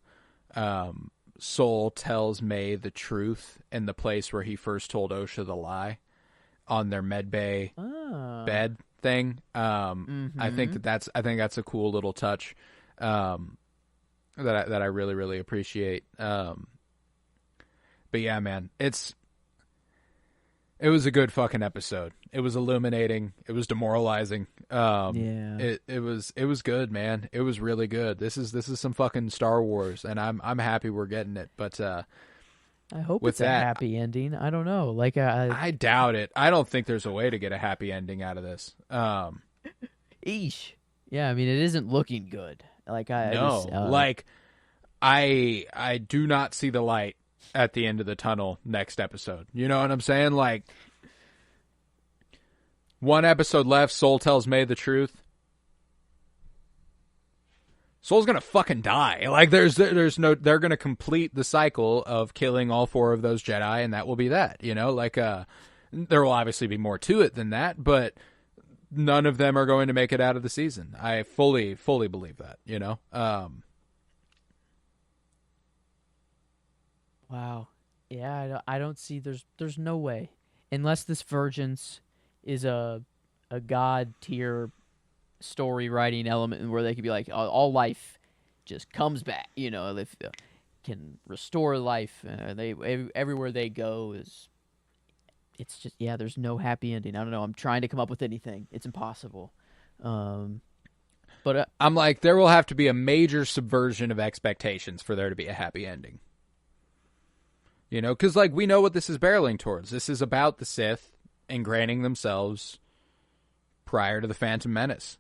Soul tells May the truth in the place where he first told OSHA the lie on their medbay bed thing. I think that's a cool little touch that I really, really appreciate. But yeah, man, it was a good fucking episode. It was illuminating. It was demoralizing. It was good, man. It was really good. This is some fucking Star Wars, and I'm happy we're getting it. But I hope it's a happy ending. I don't know. Like, I doubt it. I don't think there's a way to get a happy ending out of this. Eesh. Yeah, I mean, it isn't looking good. Like, I do not see the light at the end of the tunnel next episode. You know what I'm saying? Like, one episode left, Soul tells May the truth. Soul's gonna fucking die. Like, there's no, they're gonna complete the cycle of killing all 4 of those Jedi, and that will be that, you know? Like, there will obviously be more to it than that, but none of them are going to make it out of the season. I fully believe that, you know? Wow. Yeah, I don't see, there's no way. Unless this Virgins is a god tier story writing element where they could be like, all life just comes back, you know, if can restore life. Everywhere they go it's just, yeah, there's no happy ending. I don't know. I'm trying to come up with anything. It's impossible. But I'm like, there will have to be a major subversion of expectations for there to be a happy ending. You know, because, like, we know what this is barreling towards. This is about the Sith ingraining themselves prior to the Phantom Menace.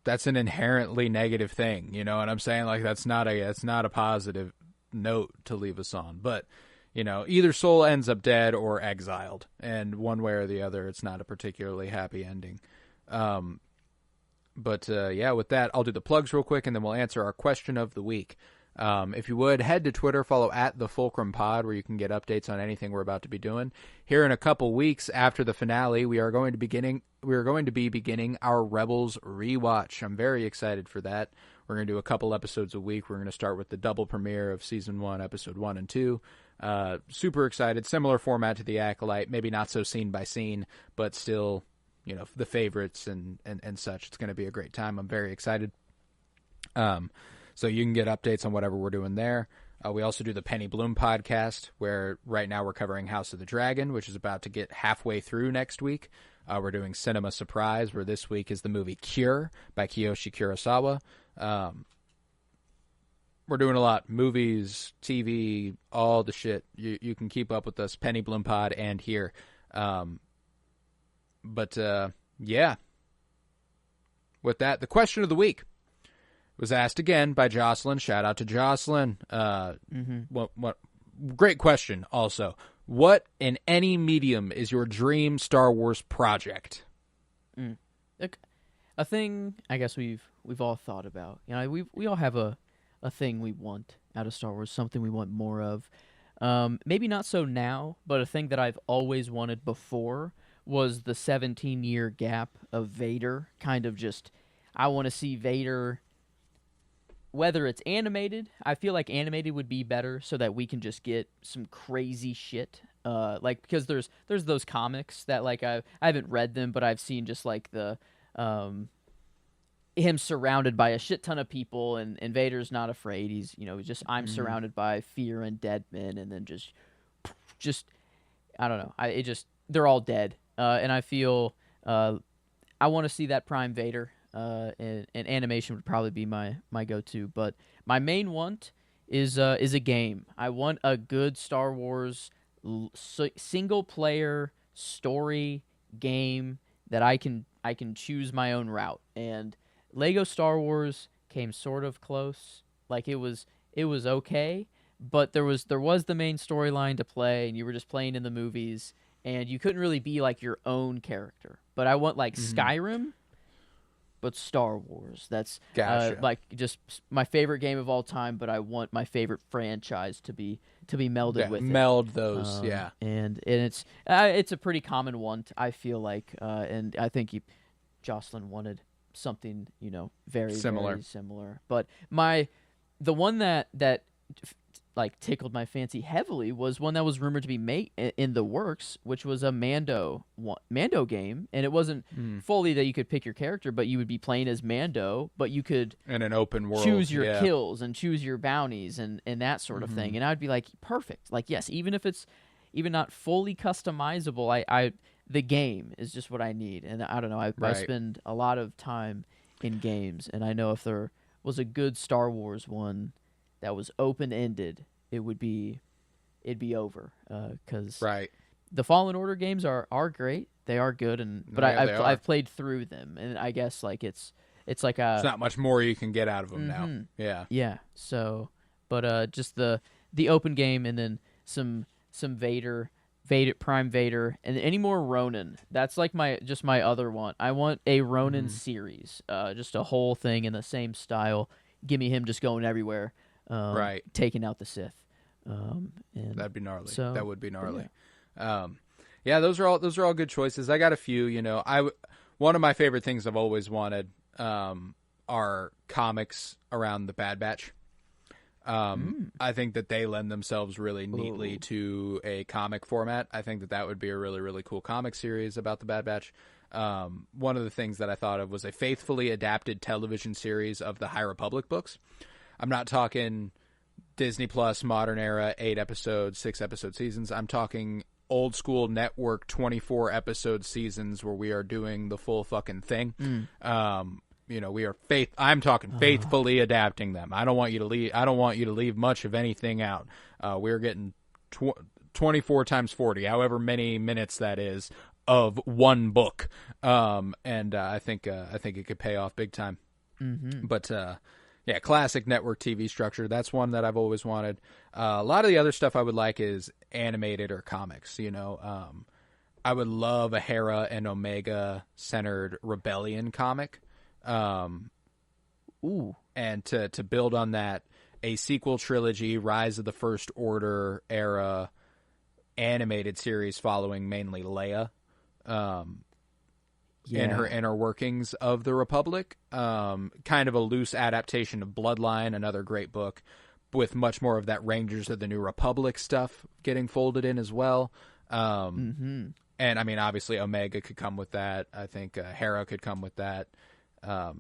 That's an inherently negative thing, you know what I'm saying? Like, that's not a positive note to leave us on. But, you know, either Soul ends up dead or exiled, and one way or the other, it's not a particularly happy ending. But yeah, with that, I'll do the plugs real quick, and then we'll answer our question of the week. If you would, head to Twitter, follow @TheFulcrumPod, where you can get updates on anything we're about to be doing. Here in a couple weeks after the finale, we are going to be beginning our Rebels rewatch. I'm very excited for that. We're going to do a couple episodes a week. We're going to start with the double premiere of Season 1, Episode 1 and 2. Super excited. Similar format to The Acolyte. Maybe not so scene by scene, but still, you know, the favorites and such. It's going to be a great time. I'm very excited. So you can get updates on whatever we're doing there. We also do the Penny Bloom podcast, where right now we're covering House of the Dragon, which is about to get halfway through next week. We're doing Cinema Surprise, where this week is the movie Cure by Kiyoshi Kurosawa. We're doing a lot. Movies, TV, all the shit. You can keep up with us, Penny Bloom Pod, and here. Yeah. With that, the question of the week was asked again by Jocelyn. Shout out to Jocelyn. What great question also. What in any medium is your dream Star Wars project? A thing I guess we've all thought about. You know, we all have a thing we want out of Star Wars, something we want more of. Maybe not so now, but a thing that I've always wanted before was the 17-year gap of Vader. Kind of just, I want to see Vader, whether it's animated. I feel like animated would be better so that we can just get some crazy shit. Like, because there's those comics that, like, I haven't read them, but I've seen just, like, the him surrounded by a shit ton of people, and Vader's not afraid. He's, you know, just, I'm surrounded by fear and dead men, and then just I don't know. They're all dead. And I feel I want to see that Prime Vader, and animation would probably be my go-to. But my main want is a game. I want a good Star Wars single-player story game that I can choose my own route. And Lego Star Wars came sort of close. Like, it was okay, but there was the main storyline to play, and you were just playing in the movies, and you couldn't really be like your own character. But I want like Skyrim, but Star Wars. That's Gotcha. like just my favorite game of all time, but I want my favorite franchise to be melded with it. Meld those, And it's a pretty common one, I feel like, and I think Jocelyn wanted something, you know, very similar. very similar. But the one that like tickled my fancy heavily was one that was rumored to be made in the works, which was a Mando game, and it wasn't fully that you could pick your character, but you would be playing as Mando, but you could in an open world choose your kills and choose your bounties and that sort of thing. And I'd be like, perfect. Like, yes, even if it's even not fully customizable, I the game is just what I need. And I don't know, I spend a lot of time in games, and I know if there was a good Star Wars one that was open-ended, it'd be over. Because the Fallen Order games are great, they are good, but I've played through them, and I guess like it's like there's not much more you can get out of them now. Yeah. So, but just the open game, and then some Vader, Prime Vader, and any more Ronin. That's like my other one. I want a Ronin series, just a whole thing in the same style. Give me him just going everywhere. Taking out the Sith. And that'd be gnarly. So, that would be gnarly. Those are all good choices. I got a few. You know, one of my favorite things I've always wanted are comics around the Bad Batch. I think that they lend themselves really neatly to a comic format. I think that would be a really, really cool comic series about the Bad Batch. One of the things that I thought of was a faithfully adapted television series of the High Republic books. I'm not talking Disney Plus, modern era, 8-episode, 6-episode seasons. I'm talking old school network 24-episode seasons where we are doing the full fucking thing. You know, I'm talking faithfully adapting them. I don't want you to leave much of anything out. We're getting 24 times 40, however many minutes that is, of one book. And I think it could pay off big time. But yeah, classic network TV structure. That's one that I've always wanted. A lot of the other stuff I would like is animated or comics. You know, I would love a Hera and Omega centered Rebellion comic. And to build on that, a sequel trilogy, Rise of the First Order era animated series following mainly Leia. In her inner workings of the Republic, kind of a loose adaptation of Bloodline, another great book, with much more of that Rangers of the New Republic stuff getting folded in as well. And I mean, obviously Omega could come with that. I think Hera could come with that.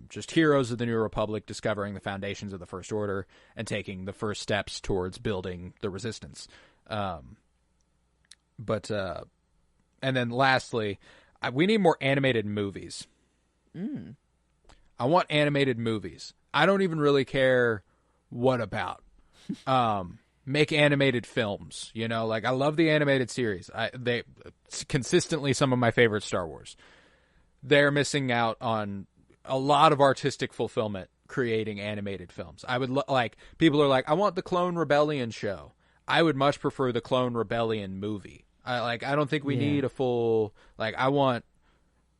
just heroes of the New Republic discovering the foundations of the First Order and taking the first steps towards building the Resistance. And then lastly, we need more animated movies. I want animated movies. I don't even really care what about. Make animated films, you know, like I love the animated series. They consistently some of my favorite Star Wars. They're missing out on a lot of artistic fulfillment creating animated films. I would like people are like, I want the Clone Rebellion show. I would much prefer the Clone Rebellion movie. I don't think we need a full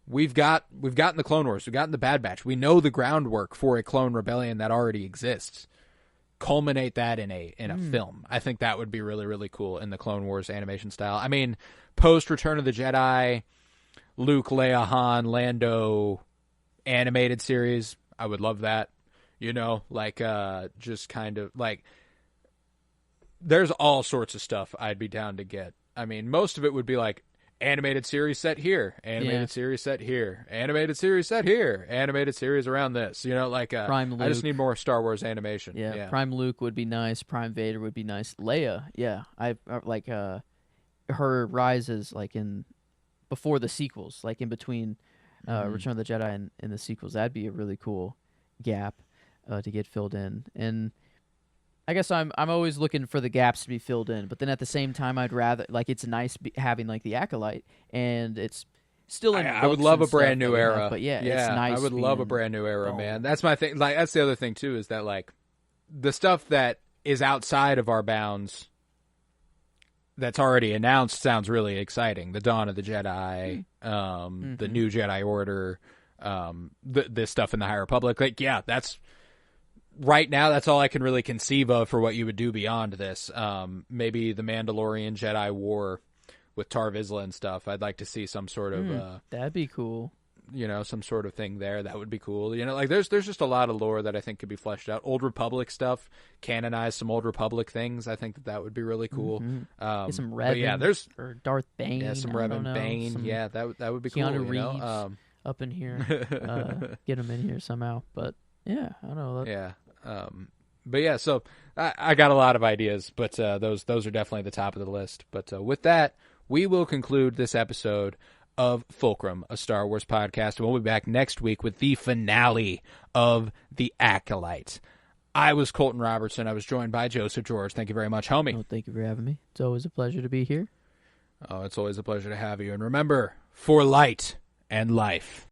we've gotten the Clone Wars, we've gotten the Bad Batch. We know the groundwork for a Clone Rebellion that already exists. Culminate that in a film. I think that would be really, really cool in the Clone Wars animation style. I mean, post Return of the Jedi, Luke, Leia, Han, Lando animated series, I would love that. You know, like just kind of like there's all sorts of stuff I'd be down to get. I mean, most of it would be like animated series set here, animated series set here, animated series set here, animated series around this. You know, like Prime Luke. I just need more Star Wars animation. Yeah, Prime Luke would be nice. Prime Vader would be nice. Leia, I like her rises like in before the sequels, like in between Return of the Jedi and the sequels. That'd be a really cool gap to get filled in. And I guess I'm always looking for the gaps to be filled in, but then at the same time, I'd rather like it's nice having like the Acolyte, and it's still in. I would love a brand new era, but it's nice. I would love a brand new era, man. That's my thing. Like that's the other thing too is that like the stuff that is outside of our bounds that's already announced sounds really exciting. The Dawn of the Jedi, the New Jedi Order, this stuff in the High Republic. Like that's. Right now, that's all I can really conceive of for what you would do beyond this. Maybe the Mandalorian Jedi War with Tar Vizsla and stuff. I'd like to see some sort of that'd be cool. You know, some sort of thing there. That would be cool. You know, like there's just a lot of lore that I think could be fleshed out. Old Republic stuff, canonize some Old Republic things. I think that would be really cool. Get some Revan, there's or Darth Bane. Yeah, some Revan Bane. Some that would be Keanu cool. Reeves you know? up in here, get him in here somehow. But yeah, I don't know. Yeah. But yeah, so I got a lot of ideas, but those are definitely the top of the list. But with that, we will conclude this episode of Fulcrum, a Star Wars podcast. We'll be back next week with the finale of The Acolyte. I was Colton Robertson. I was joined by Joseph George. Thank you very much, homie. Oh, thank you for having me. It's always a pleasure to be here. Oh, it's always a pleasure to have you. And remember, for light and life.